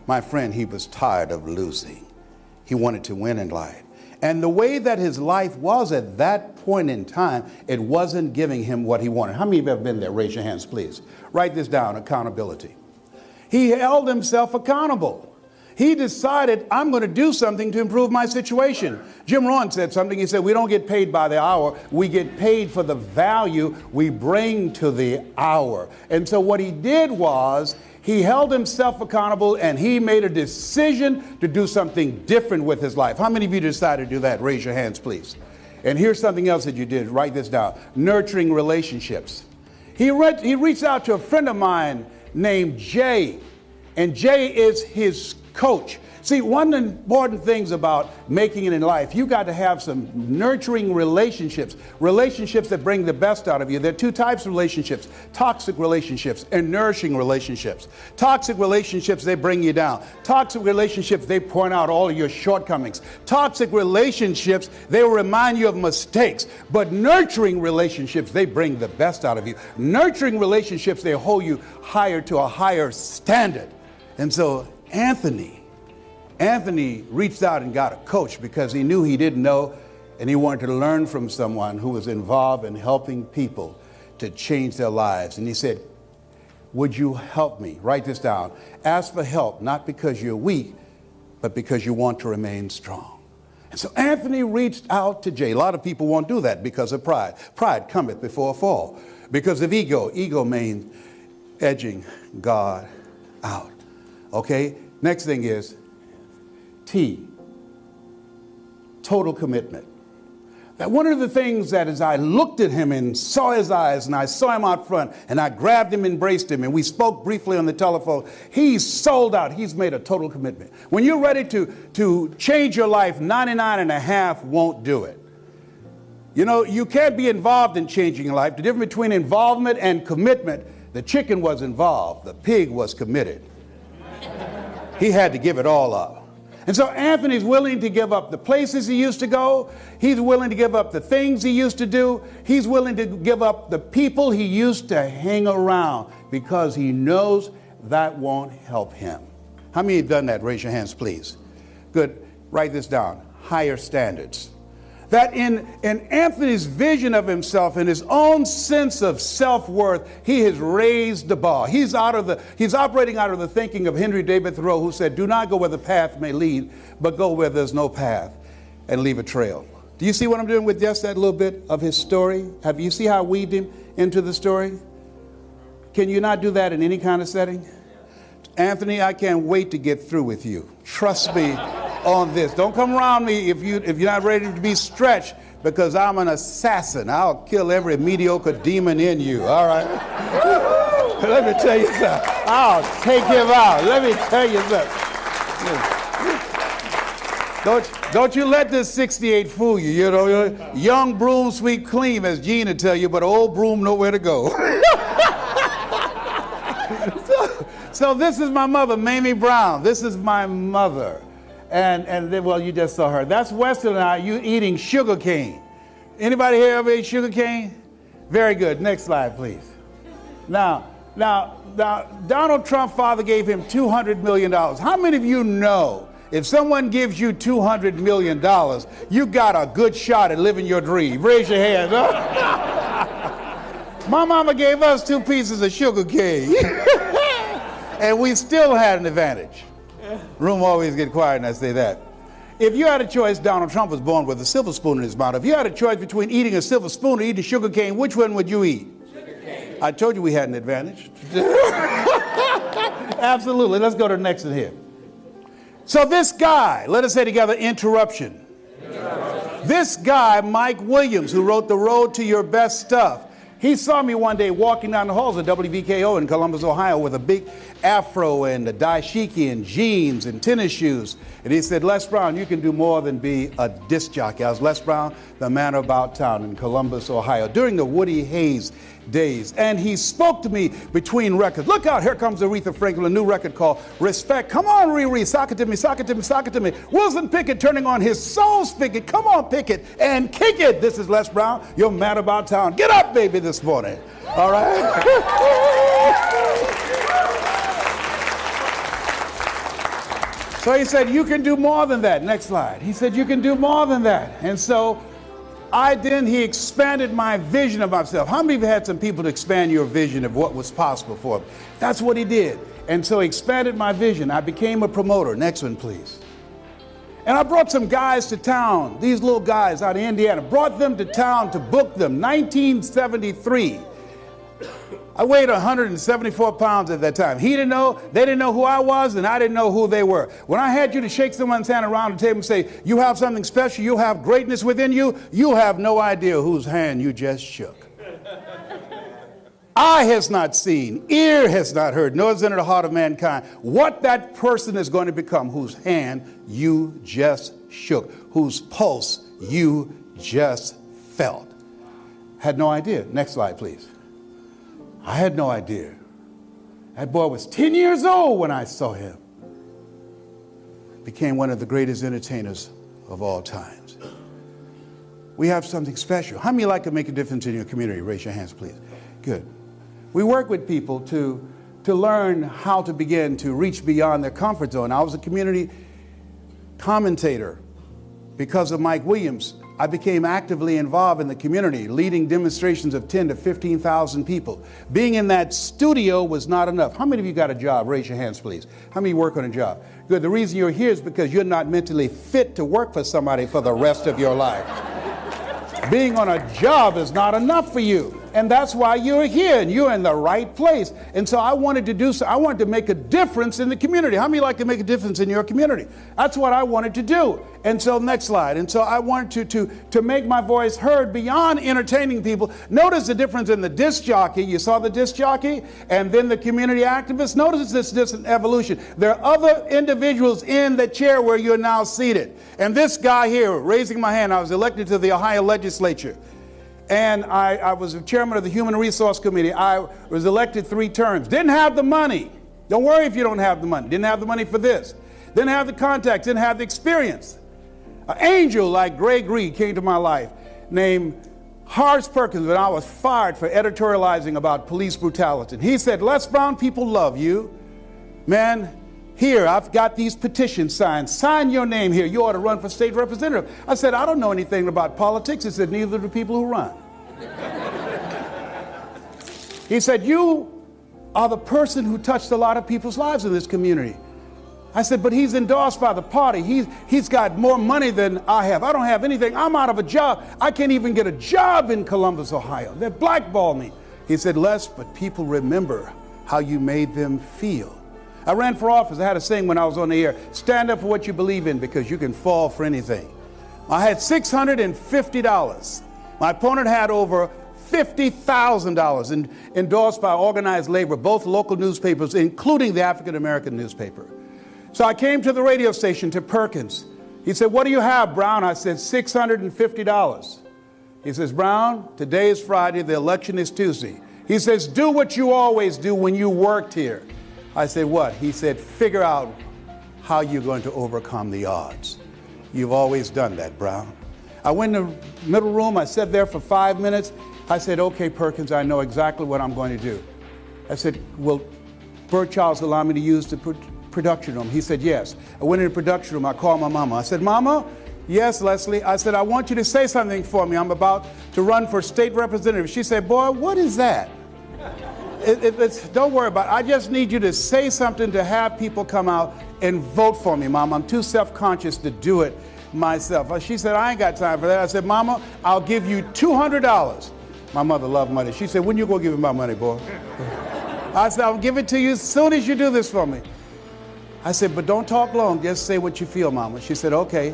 My friend, he was tired of losing. He wanted to win in life. And the way that his life was at that point in time, it wasn't giving him what he wanted. How many of you have been there? Raise your hands, please. Write this down, accountability. He held himself accountable. He decided, I'm going to do something to improve my situation. Jim Rohn said something. He said, we don't get paid by the hour. We get paid for the value we bring to the hour. And so what he did was, he held himself accountable and he made a decision to do something different with his life. How many of you decided to do that? Raise your hands, please. And here's something else that you did. Write this down. Nurturing relationships. He reached out to a friend of mine named Jay. And Jay is his coach. See, one of the important things about making it in life, you got to have some nurturing relationships, relationships that bring the best out of you. There are two types of relationships, toxic relationships and nourishing relationships. Toxic relationships, they bring you down. Toxic relationships, they point out all of your shortcomings. Toxic relationships, they will remind you of mistakes. But nurturing relationships, they bring the best out of you. Nurturing relationships, they hold you higher to a higher standard. And so Anthony reached out and got a coach because he knew he didn't know, and he wanted to learn from someone who was involved in helping people to change their lives. And he said, would you help me? Write this down. Ask for help, not because you're weak, but because you want to remain strong. And so Anthony reached out to Jay. A lot of people won't do that because of pride. Pride cometh before a fall. Because of ego. Ego means edging God out. Okay? Next thing is T, total commitment. That one of the things that as I looked at him and saw his eyes and I saw him out front and I grabbed him, embraced him, and we spoke briefly on the telephone, he's sold out. He's made a total commitment. When you're ready to change your life, 99 and a half won't do it. You know, you can't be involved in changing your life. The difference between involvement and commitment, the chicken was involved, the pig was committed. He had to give it all up. And so Anthony's willing to give up the places he used to go. He's willing to give up the things he used to do. He's willing to give up the people he used to hang around because he knows that won't help him. How many have done that? Raise your hands, please. Good. Write this down. Higher standards. That in Anthony's vision of himself and his own sense of self-worth, he has raised the bar. He's operating out of the thinking of Henry David Thoreau, who said, do not go where the path may lead, but go where there's no path and leave a trail. Do you see what I'm doing with just that little bit of his story? Have you see how I weaved him into the story? Can you not do that in any kind of setting? Anthony, I can't wait to get through with you. Trust me on this. Don't come around me if you're not ready to be stretched, because I'm an assassin. I'll kill every mediocre demon in you. All right? Let me tell you something. I'll take him out. Let me tell you something. Don't you let this 68 fool you. You know, young broom sweep clean, as Gina tell you, but old broom nowhere to go. So this is my mother, Mamie Brown. This is my mother. And then, well, you just saw her. That's Weston and I, you eating sugar cane. Anybody here ever ate sugar cane? Very good. Next slide, please. Now, Donald Trump's father gave him $200 million. How many of you know if someone gives you $200 million, you got a good shot at living your dream? Raise your hand. My mama gave us 2 pieces of sugar cane. And we still had an advantage. Room always get quiet, and I say that. If you had a choice, Donald Trump was born with a silver spoon in his mouth. If you had a choice between eating a silver spoon or eating sugar cane, which one would you eat? Sugar cane. I told you we had an advantage. Absolutely. Let's go to the next one here. So this guy, let us say together, interruption. This guy, Mike Williams, who wrote The Road to Your Best Stuff, he saw me one day walking down the halls of WVKO in Columbus, Ohio, with a big afro and a dashiki and jeans and tennis shoes. And he said, Les Brown, you can do more than be a disc jockey. I was Les Brown, the man about town in Columbus, Ohio, during the Woody Hayes days. And he spoke to me between records. Look out, here comes Aretha Franklin, a new record called Respect. Come on, Riri, sock it to me, sock it to me, sock it to me. Wilson Pickett turning on his soul spigot. Come on, Pickett, and kick it. This is Les Brown, your man about town. Get up, baby, this morning. All right? So he said, you can do more than that. Next slide. He said, you can do more than that. And so he expanded my vision of myself. How many of you had some people to expand your vision of what was possible for them? That's what he did. And so he expanded my vision. I became a promoter. Next one, please. And I brought some guys to town, these little guys out of Indiana, brought them to town to book them. 1973. I weighed 174 pounds at that time. He didn't know, they didn't know who I was, and I didn't know who they were. When I had you to shake someone's hand around the table and say, you have something special, you have greatness within you, you have no idea whose hand you just shook. Eye has not seen, ear has not heard, nor has entered the heart of mankind what that person is going to become whose hand you just shook, whose pulse you just felt. Had no idea. Next slide, please. I had no idea. That boy was 10 years old when I saw him. Became one of the greatest entertainers of all times. We have something special. How many like to make a difference in your community? Raise your hands, please. Good. We work with people to learn how to begin to reach beyond their comfort zone. I was a community commentator because of Mike Williams. I became actively involved in the community, leading demonstrations of 10 to 15,000 people. Being in that studio was not enough. How many of you got a job? Raise your hands, please. How many work on a job? Good. The reason you're here is because you're not mentally fit to work for somebody for the rest of your life. Being on a job is not enough for you. And that's why you're here, and you're in the right place. And so I wanted to do so. I wanted to make a difference in the community. How many like to make a difference in your community? That's what I wanted to do. And so next slide. And so I wanted to make my voice heard beyond entertaining people. Notice the difference in the disc jockey. You saw the disc jockey and then the community activist. Notice this evolution. There are other individuals in the chair where you're now seated. And this guy here, raising my hand, I was elected to the Ohio legislature. And I was the chairman of the Human Resource Committee. I was elected 3 terms. Didn't have the money. Don't worry if you don't have the money. Didn't have the money for this. Didn't have the contacts. Didn't have the experience. An angel like Greg Reed came to my life named Horace Perkins when I was fired for editorializing about police brutality. And he said, Les Brown, people love you. Man, here, I've got these petitions signed. Sign your name here. You ought to run for state representative. I said, I don't know anything about politics. He said, neither do people who run. He said, you are the person who touched a lot of people's lives in this community. I said, but he's endorsed by the party. He's got more money than I have. I don't have anything. I'm out of a job. I can't even get a job in Columbus, Ohio. They blackballed me. He said, Les, but people remember how you made them feel. I ran for office. I had a saying when I was on the air, stand up for what you believe in because you can fall for anything. I had $650. My opponent had over $50,000 endorsed by organized labor, both local newspapers, including the African American newspaper. So I came to the radio station, to Perkins. He said, what do you have, Brown? I said, $650. He says, Brown, today is Friday, the election is Tuesday. He says, do what you always do when you worked here. I said, what? He said, figure out how you're going to overcome the odds. You've always done that, Brown. I went in the middle room. I sat there for 5 minutes. I said, okay, Perkins, I know exactly what I'm going to do. I said, will Bert Childs allow me to use the production room? He said, yes. I went in the production room. I called my mama. I said, Mama, yes, Leslie. I said, I want you to say something for me. I'm about to run for state representative. She said, boy, what is that? Don't worry about it. I just need you to say something to have people come out and vote for me, Mom. I'm too self-conscious to do it myself. She said, I ain't got time for that. I said, Mama, I'll give you $200. My mother loved money. She said, when you going to give me my money, boy? I said, I'll give it to you as soon as you do this for me. I said, but don't talk long. Just say what you feel, Mama. She said, okay.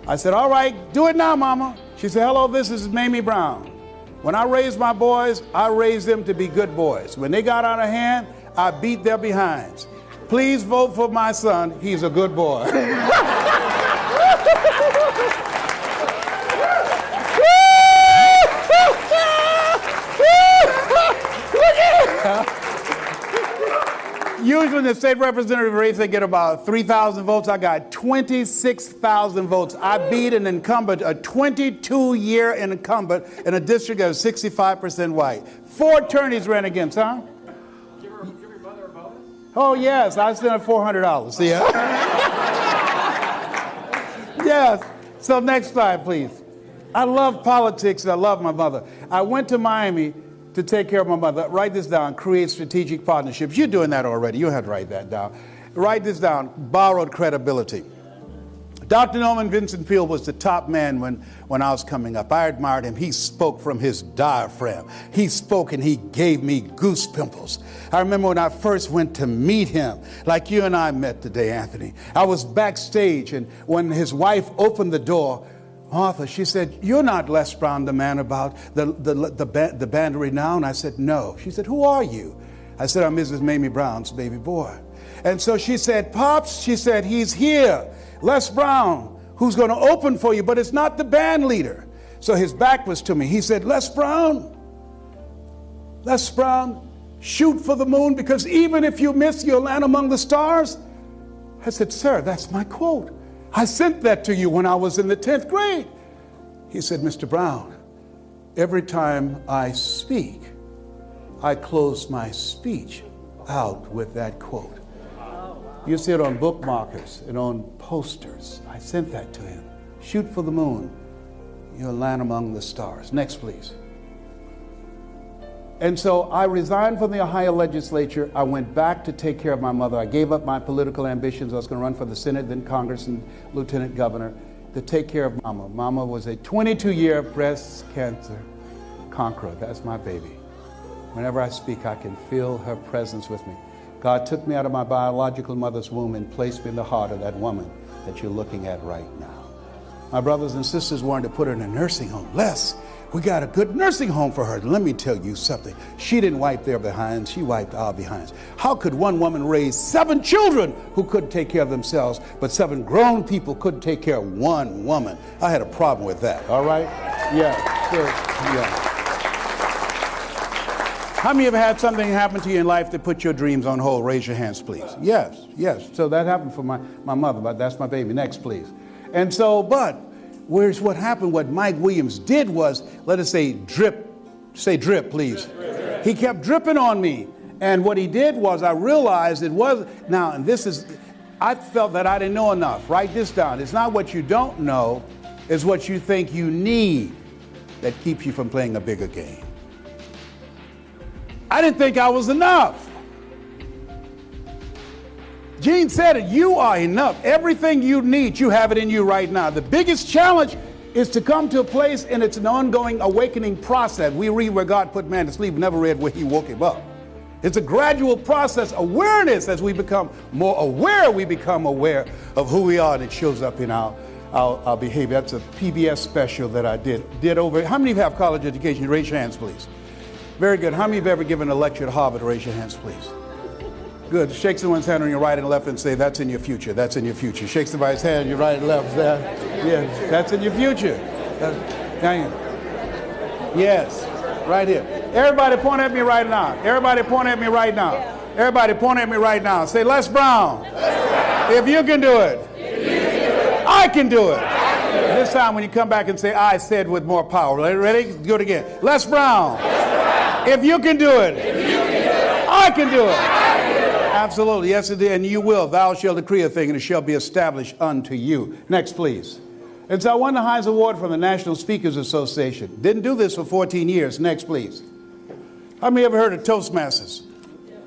I said, all right, do it now, Mama. She said, hello, this is Mamie Brown. When I raised my boys, I raised them to be good boys. When they got out of hand, I beat their behinds. Please vote for my son. He's a good boy. Usually in the state representative race, they get about 3,000 votes. I got 26,000 votes. I beat an incumbent, a 22-year incumbent in a district that was 65% white. 4 attorneys ran against, huh? Give your mother a bonus? Oh, yes. I sent her $400. See ya? Yes. So next slide, please. I love politics and I love my mother. I went to Miami to take care of my mother. Write this down. Create strategic partnerships. You're doing that already. You don't have to write that down. Write this down. Borrowed credibility. Dr. Norman Vincent Peale was the top man when I was coming up. I admired him. He spoke from his diaphragm. He spoke and he gave me goose pimples. I remember when I first went to meet him, like you and I met today, Anthony. I was backstage, and when his wife opened the door, Martha, she said, you're not Les Brown, the man about the band of renown. I said, no. She said, who are you? I said, I'm Mrs. Mamie Brown's baby boy. And so she said, Pops, she said, he's here. Les Brown, who's going to open for you, but it's not the band leader. So his back was to me. He said, Les Brown, shoot for the moon, because even if you miss, you'll land among the stars. I said, sir, that's my quote. I sent that to you when I was in the 10th grade. He said, Mr. Brown, every time I speak, I close my speech out with that quote. You see it on bookmarkers and on posters. I sent that to him. Shoot for the moon, you'll land among the stars. Next, please. And so I resigned from the Ohio legislature. I went back to take care of my mother. I gave up my political ambitions. I was going to run for the Senate, then Congress, and lieutenant governor to take care of Mama. Mama was a 22-year breast cancer conqueror. That's my baby. Whenever I speak, I can feel her presence with me. God took me out of my biological mother's womb and placed me in the heart of that woman that you're looking at right now. My brothers and sisters wanted to put her in a nursing home. Les, we got a good nursing home for her. Let me tell you something. She didn't wipe their behinds. She wiped our behinds. How could one woman raise 7 children who couldn't take care of themselves, but 7 grown people couldn't take care of one woman? I had a problem with that, all right? Yeah, sure, yeah. How many of you have had something happen to you in life that put your dreams on hold? Raise your hands, please. Yes. So that happened for my mother, but that's my baby. Next, please. And so, but where's what happened? What Mike Williams did was, let us say drip. Say drip, please. Drip. He kept dripping on me. And what he did was, I realized it was, now, and this is, I felt that I didn't know enough. Write this down. It's not what you don't know, it's what you think you need that keeps you from playing a bigger game. I didn't think I was enough. Gene said it, you are enough. Everything you need, you have it in you right now. The biggest challenge is to come to a place, and it's an ongoing awakening process. We read where God put man to sleep, never read where he woke him up. It's a gradual process, awareness. As we become more aware, we become aware of who we are, and it shows up in our behavior. That's a PBS special that I did over. How many of you have college education? Raise your hands, please. Very good. How many have ever given a lecture at Harvard? Raise your hands, please. Good. Shake someone's hand on your right and left and say, that's in your future. That's in your future. Shake somebody's hand on your right and left. Yeah, that's in your future. Yes, right here. Everybody point at me right now. Everybody point at me right now. Everybody point at me right now. Say, Les Brown. If you can do it, I can do it. This time when you come back and say, I said with more power. Ready? Do it again. Les Brown. If you can do it, I can do it. Absolutely. Yes, it is. And you will. Thou shalt decree a thing, and it shall be established unto you. Next, please. And so I won the highest award from the National Speakers Association. Didn't do this for 14 years. Next, please. How many ever heard of Toastmasters?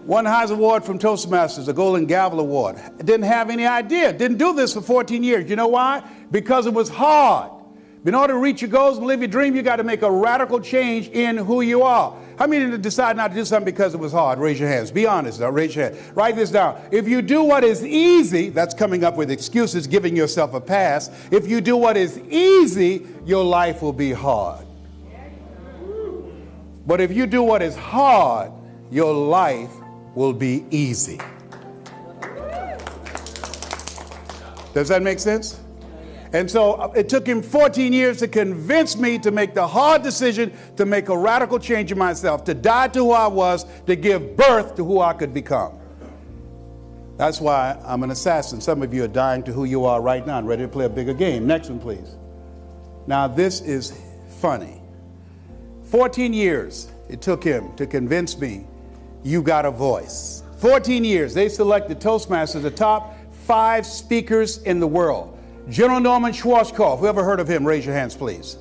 Won the highest award from Toastmasters, the Golden Gavel Award. Didn't have any idea. Didn't do this for 14 years. You know why? Because it was hard. In order to reach your goals and live your dream, you got to make a radical change in who you are. How many decide not to do something because it was hard? Raise your hands. Be honest. Now, raise your hand. Write this down. If you do what is easy, that's coming up with excuses, giving yourself a pass. If you do what is easy, your life will be hard. But if you do what is hard, your life will be easy. Does that make sense? And so it took him 14 years to convince me to make the hard decision to make a radical change in myself, to die to who I was, to give birth to who I could become. That's why I'm an assassin. Some of you are dying to who you are right now and ready to play a bigger game. Next one, please. Now, this is funny. 14 years it took him to convince me you got a voice. 14 years. They selected Toastmasters, the top 5 speakers in the world. General Norman Schwarzkopf, who ever heard of him? Raise your hands, please.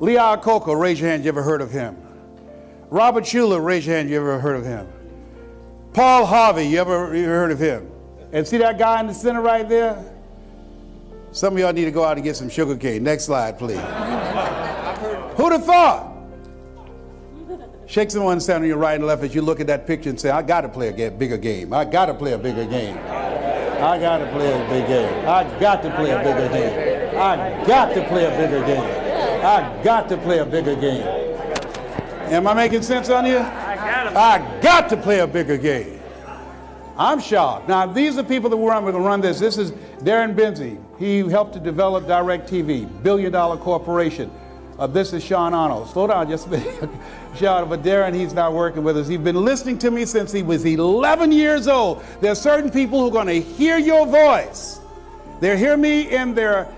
Lee Iacocca, raise your hand, you ever heard of him? Robert Schuller, raise your hand, you ever heard of him? Paul Harvey, you ever heard of him? And see that guy in the center right there? Some of y'all need to go out and get some sugar cane. Next slide, please. Who'd have thought? Shake someone standing on your right and left as you look at that picture and say, I got to play a bigger game. I got to play a bigger game. I got to play a big game. I got to play a bigger game. I got to play a bigger game. I got to play a bigger game. Am I making sense on you? I got to play a bigger game. I'm shocked. Now, these are people that we're going to run this. This is Darren Benzie. He helped to develop DirecTV, billion-dollar corporation. This is Sean Arnold. Slow down just a minute. Shout out, but Darren, he's not working with us. He's been listening to me since he was 11 years old. There are certain people who are going to hear your voice. They'll hear me in their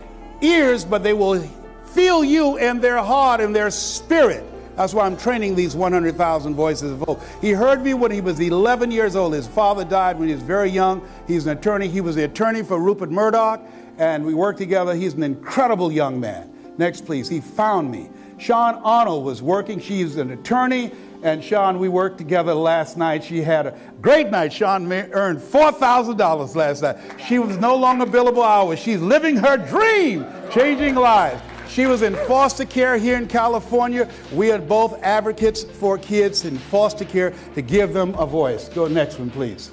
ears, but they will feel you in their heart and their spirit. That's why I'm training these 100,000 voices of hope. He heard me when he was 11 years old. His father died when he was very young. He's an attorney. He was the attorney for Rupert Murdoch, and we worked together. He's an incredible young man. Next, please. He found me. Sean Arnold was working. She's an attorney. And Sean, we worked together last night. She had a great night. Sean earned $4,000 last night. She was no longer billable hours. She's living her dream, changing lives. She was in foster care here in California. We are both advocates for kids in foster care to give them a voice. Go next one, please.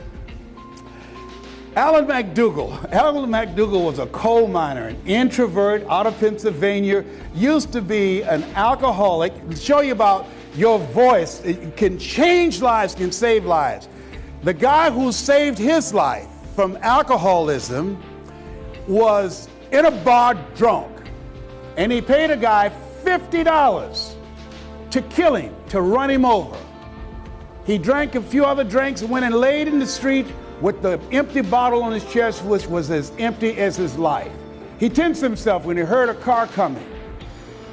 Alan McDougall. Alan McDougall was a coal miner, an introvert out of Pennsylvania, used to be an alcoholic. To show you about your voice, it can change lives, can save lives. The guy who saved his life from alcoholism was in a bar drunk, and he paid a guy $50 to kill him, to run him over. He drank a few other drinks and went and laid in the street with the empty bottle on his chest, which was as empty as his life. He tensed himself when he heard a car coming.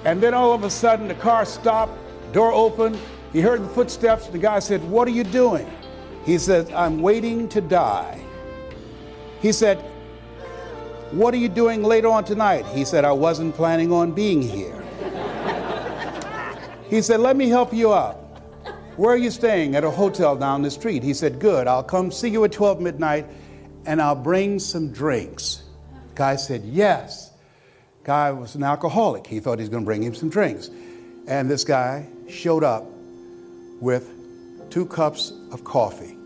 And then all of a sudden the car stopped, door opened, he heard the footsteps. The guy said, "What are you doing?" He said, "I'm waiting to die." He said, "What are you doing later on tonight?" He said, "I wasn't planning on being here." He said, "Let me help you out. Where are you staying?" "At a hotel down the street." He said, "Good, I'll come see you at 12 midnight and I'll bring some drinks." Guy said, "Yes." Guy was an alcoholic. He thought he was going to bring him some drinks. And this guy showed up with 2 cups of coffee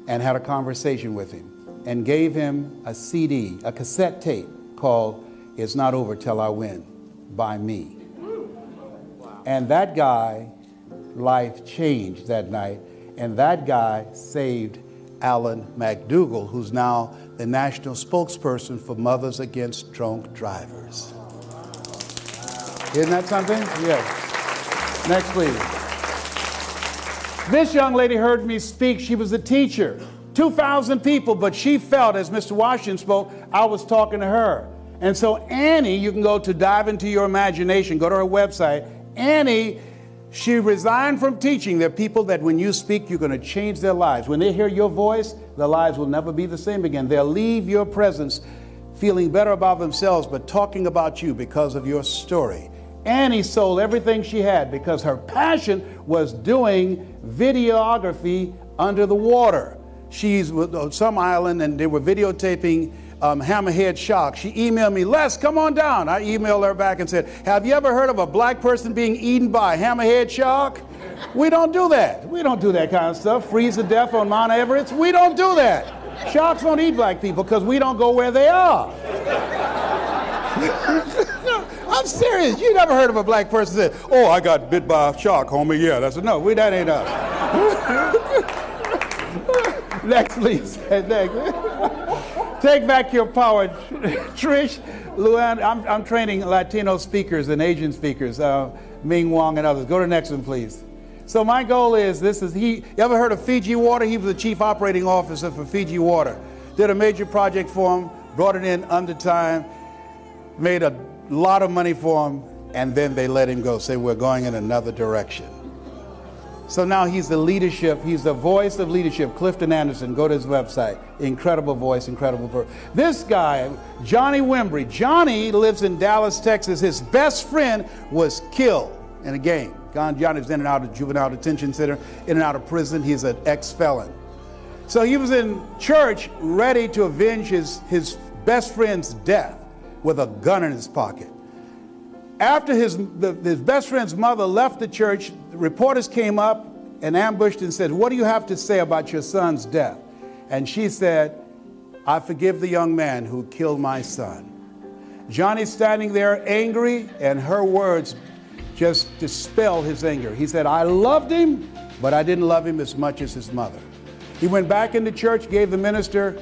and had a conversation with him and gave him a CD, a cassette tape called "It's Not Over Till I Win" by me. And that guy, life changed that night, and that guy saved Alan McDougall, who's now the national spokesperson for Mothers Against Drunk Drivers. Isn't that something? Yes. Next, please. This young lady heard me speak. She was a teacher. 2,000 people, but she felt, as Mr. Washington spoke, I was talking to her. And so Annie, you can go to Dive Into Your Imagination, go to her website. Annie, she resigned from teaching. There are people that when you speak, you're going to change their lives. When they hear your voice, their lives will never be the same again. They'll leave your presence feeling better about themselves, but talking about you because of your story. Annie sold everything she had because her passion was doing videography under the water. She's with some island, and they were videotaping Hammerhead Shark. She emailed me, Les, come on down. I emailed her back and said, have you ever heard of a black person being eaten by a hammerhead shark? We don't do that. We don't do that kind of stuff. Freeze to death on Mount Everest. We don't do that. Sharks don't eat black people because we don't go where they are. I'm serious. You never heard of a black person say, oh, I got bit by a shark, homie. Yeah, that's no, that ain't us. Next, please. Next. Take back your power, Trish. Luann, I'm training Latino speakers and Asian speakers, Ming Wong and others. Go to the next one, please. So my goal is, you ever heard of Fiji Water? He was the chief operating officer for Fiji Water. Did a major project for him, brought it in under time, made a lot of money for him, and then they let him go, say we're going in another direction. So now he's the leadership, he's the voice of leadership. Clifton Anderson, go to his website. Incredible voice, incredible voice. This guy, Johnny Wimbrey. Johnny lives in Dallas, Texas. His best friend was killed in a game. Johnny's in and out of juvenile detention center, in and out of prison. He's an ex-felon. So he was in church ready to avenge his best friend's death with a gun in his pocket. After his best friend's mother left the church, the reporters came up and ambushed and said, what do you have to say about your son's death? And she said, I forgive the young man who killed my son. Johnny's standing there angry, and her words just dispelled his anger. He said, I loved him, but I didn't love him as much as his mother. He went back into church, gave the minister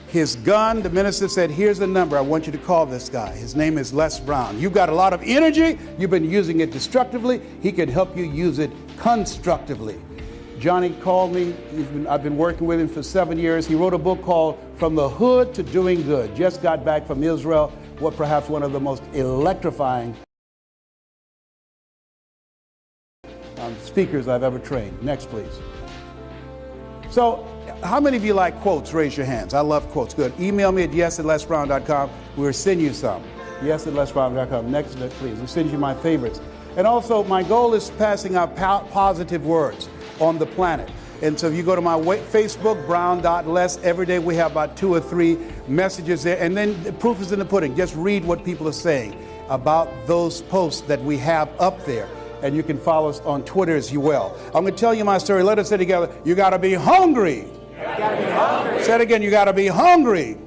his gun. The minister said, here's the number. I want you to call this guy. His name is Les Brown. You've got a lot of energy. You've been using it destructively. He can help you use it constructively. Johnny called me. I've been working with him for 7 years. He wrote a book called From the Hood to Doing Good. Just got back from Israel, what perhaps one of the most electrifying speakers I've ever trained. Next, please. So, how many of you like quotes? Raise your hands. I love quotes. Good. Email me at yes@lesbrown.com. We'll send you some. Yes@lesbrown.com. Next, please. We'll send you my favorites. And also, my goal is passing out positive words on the planet. And so if you go to my Facebook, brown.les, every day we have about 2 or 3 messages there. And then the proof is in the pudding. Just read what people are saying about those posts that we have up there. And you can follow us on Twitter as well. I'm going to tell you my story. Let us say together, you got to be hungry. Say it again, you got to be hungry.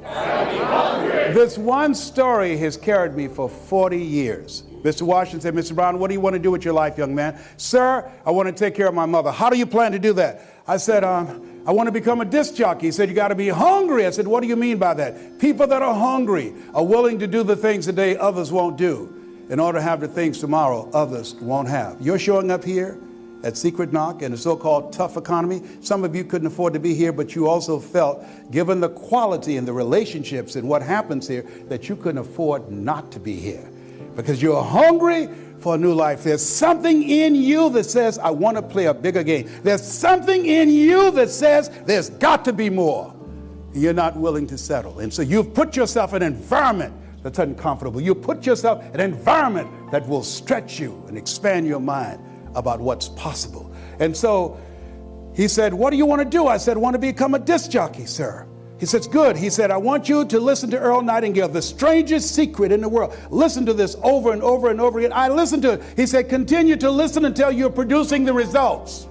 This one story has carried me for 40 years. Mr. Washington said, Mr. Brown, what do you want to do with your life, young man? Sir, I want to take care of my mother. How do you plan to do that? I said, I want to become a disc jockey. He said, you got to be hungry. I said, what do you mean by that? People that are hungry are willing to do the things today others won't do in order to have the things tomorrow others won't have. You're showing up here at Secret Knock in a so-called tough economy. Some of you couldn't afford to be here, but you also felt, given the quality and the relationships and what happens here, that you couldn't afford not to be here because you're hungry for a new life. There's something in you that says, I want to play a bigger game. There's something in you that says there's got to be more. You're not willing to settle. And so you've put yourself in an environment that's uncomfortable. You put yourself in an environment that will stretch you and expand your mind about what's possible. And so he said, what do you want to do? I said, I want to become a disc jockey, sir. He says, good. He said, I want you to listen to Earl Nightingale, the strangest secret in the world. Listen to this over and over and over again. I listened to it. He said, continue to listen until you're producing the results.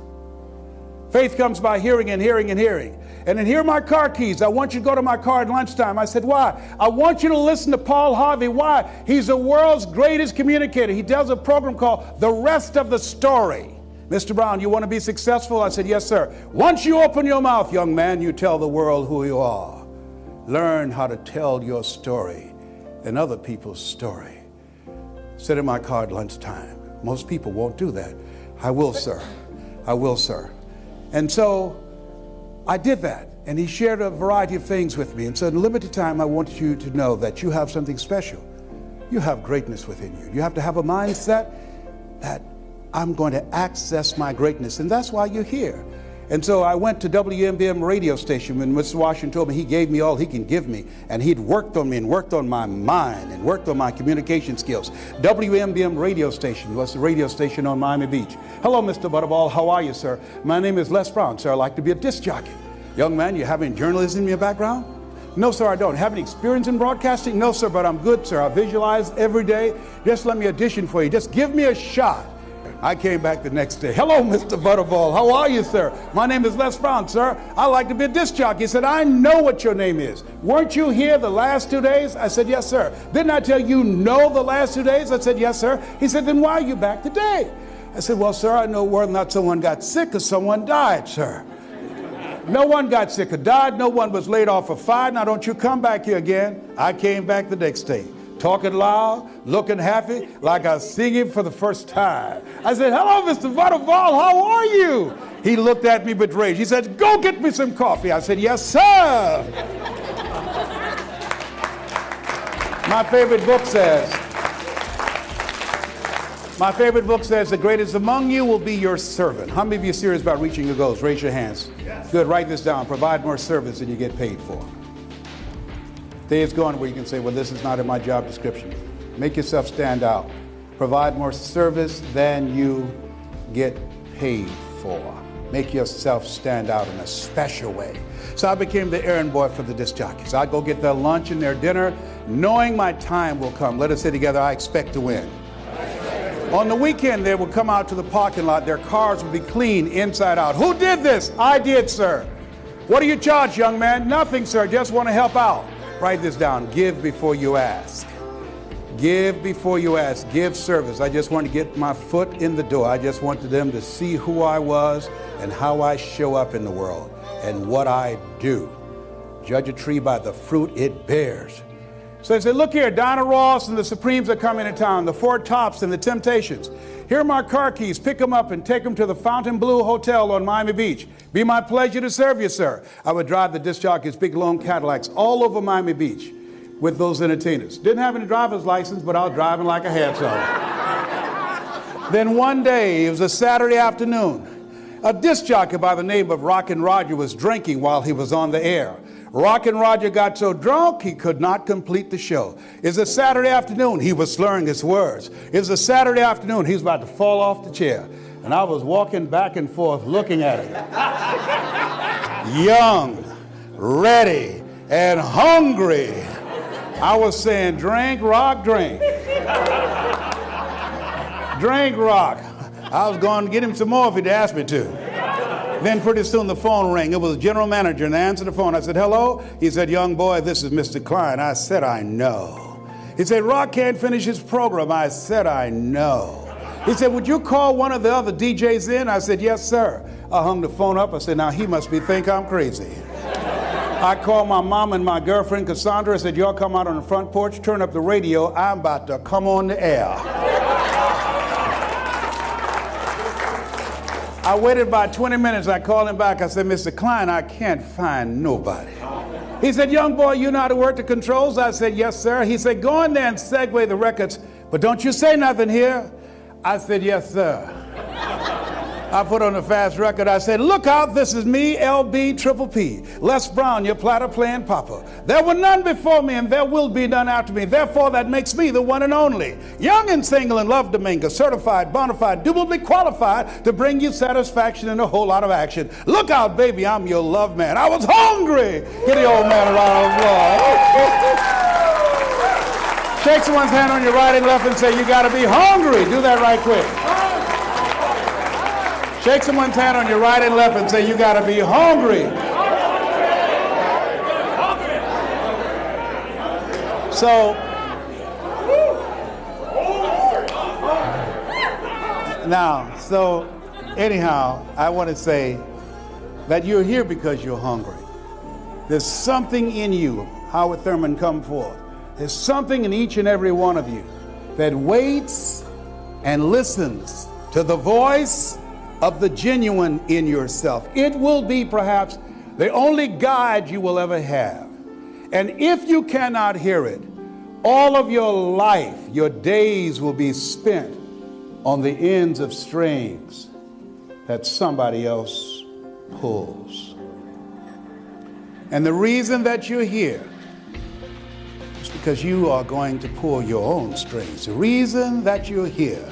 Faith comes by hearing and hearing and hearing. And then here are my car keys. I want you to go to my car at lunchtime. I said, why? I want you to listen to Paul Harvey. Why? He's the world's greatest communicator. He does a program called The Rest of the Story. Mr. Brown, you want to be successful? I said, yes, sir. Once you open your mouth, young man, you tell the world who you are. Learn how to tell your story and other people's story. Sit in my car at lunchtime. Most people won't do that. I will, sir. I will, sir. And so I did that, and he shared a variety of things with me. And so in limited time, I want you to know that you have something special. You have greatness within you. You have to have a mindset that I'm going to access my greatness, and that's why you're here. And so I went to WMBM radio station when Mr. Washington told me he gave me all he can give me, and he'd worked on me and worked on my mind and worked on my communication skills. WMBM radio station was the radio station on Miami Beach. Hello, Mr. Butterball. How are you, sir? My name is Les Brown, sir. I'd like to be a disc jockey. Young man, you have any journalism in your background? No, sir, I don't. Have any experience in broadcasting? No, sir, but I'm good, sir. I visualize every day. Just let me audition for you. Just give me a shot. I came back the next day. Hello, Mr. Butterball. How are you, sir? My name is Les Brown, sir. I like to be a disc jockey. He said, I know what your name is. Weren't you here the last 2 days? I said, yes, sir. Didn't I tell you no the last 2 days? I said, yes, sir. He said, then why are you back today? I said, well, sir, I know whether or not someone got sick or someone died, sir. No one got sick or died. No one was laid off or fired. Now don't you come back here again. I came back the next day, talking loud, looking happy, like I was singing for the first time. I said, hello, Mr. Butterball, how are you? He looked at me with rage. He said, go get me some coffee. I said, yes, sir. My favorite book says, the greatest among you will be your servant. How many of you are serious about reaching your goals? Raise your hands. Yes. Good, write this down. Provide more service than you get paid for. Day is gone where you can say, well, this is not in my job description. Make yourself stand out. Provide more service than you get paid for. Make yourself stand out in a special way. So I became the errand boy for the disc jockeys. I'd go get their lunch and their dinner, knowing my time will come. Let us say together, I expect to win. On the weekend, they would come out to the parking lot. Their cars would be clean inside out. Who did this? I did, sir. What do you charge, young man? Nothing, sir. Just want to help out. Write this down. Give before you ask. Give before you ask. Give service. I just want to get my foot in the door. I just wanted them to see who I was and how I show up in the world and what I do. Judge a tree by the fruit it bears. So they said, look here, Donna Ross and the Supremes are coming to town, the Four Tops and the Temptations. Here are my car keys. Pick them up and take them to the Fontainebleau Hotel on Miami Beach. Be my pleasure to serve you, sir. I would drive the disc jockeys, big long Cadillacs, all over Miami Beach with those entertainers. Didn't have any driver's license, but I was driving like a had some. Then one day, it was a Saturday afternoon, a disc jockey by the name of Rockin' Roger was drinking while he was on the air. Rockin' Roger got so drunk he could not complete the show. It's a Saturday afternoon. He was slurring his words. It's a Saturday afternoon. He was about to fall off the chair. And I was walking back and forth looking at him. Young, ready, and hungry. I was saying, drink, rock, drink. Drink, rock. I was going to get him some more if he'd asked me to. Then pretty soon the phone rang. It was the general manager, and I answered the phone. I said, hello? He said, young boy, this is Mr. Klein. I said, I know. He said, Rock can't finish his program. I said, I know. He said, would you call one of the other DJs in? I said, yes, sir. I hung the phone up. I said, now he must think I'm crazy. I called my mom and my girlfriend, Cassandra. I said, y'all come out on the front porch, turn up the radio. I'm about to come on the air. I waited about 20 minutes. I called him back. I said, Mr. Klein, I can't find nobody. He said, young boy, you know how to work the controls? I said, yes, sir. He said, go in there and segue the records, but don't you say nothing here. I said, yes, sir. I put on the fast record. I said, look out, this is me, LB Triple P. Les Brown, your platter playing papa. There were none before me and there will be none after me. Therefore, that makes me the one and only. Young and single and love to mingle, certified, bona fide, dubly qualified to bring you satisfaction and a whole lot of action. Look out, baby, I'm your love man. I was hungry. Get the old man a round of applause. Shake someone's hand on your right and left and say, you got to be hungry. Do that right quick. Shake someone's hand on your right and left and say, you got to be hungry. So, anyhow, I want to say that you're here because you're hungry. There's something in you, Howard Thurman come forth. There's something in each and every one of you that waits and listens to the voice of the genuine in yourself. It will be perhaps the only guide you will ever have. And if you cannot hear it, all of your life, your days will be spent on the ends of strings that somebody else pulls. And the reason that you're here is because you are going to pull your own strings. The reason that you're here,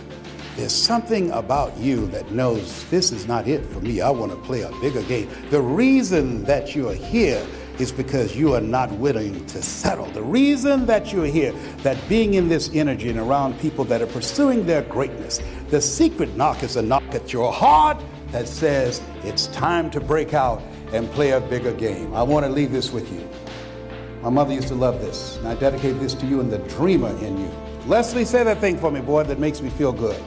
there's something about you that knows this is not it for me. I want to play a bigger game. The reason that you're here is because you are not willing to settle. The reason that you're here, that being in this energy and around people that are pursuing their greatness, the secret knock is a knock at your heart that says it's time to break out and play a bigger game. I want to leave this with you. My mother used to love this, and I dedicate this to you and the dreamer in you. Leslie, say that thing for me, boy, that makes me feel good.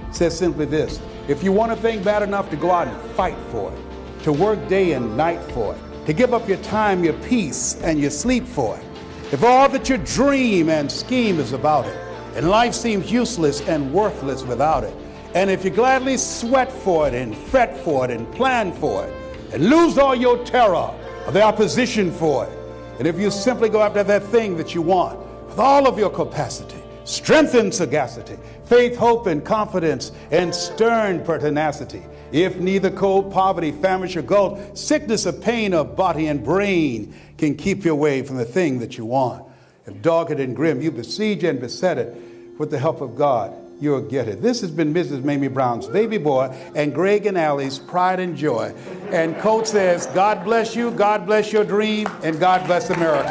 It says simply this: if you want a thing bad enough to go out and fight for it, to work day and night for it, to give up your time, your peace, and your sleep for it, if all that your dream and scheme is about it, and life seems useless and worthless without it, and if you gladly sweat for it and fret for it and plan for it, and lose all your terror of the opposition for it, and if you simply go after that thing that you want with all of your capacity, strength and sagacity, faith, hope, and confidence, and stern pertinacity, if neither cold, poverty, famish, or gold, sickness or pain of body and brain can keep you away from the thing that you want, if dogged and grim you besiege and beset it, with the help of God, you'll get it. This has been Mrs. Mamie Brown's baby boy and Greg and Allie's pride and joy. And Coach says, God bless you, God bless your dream, and God bless America.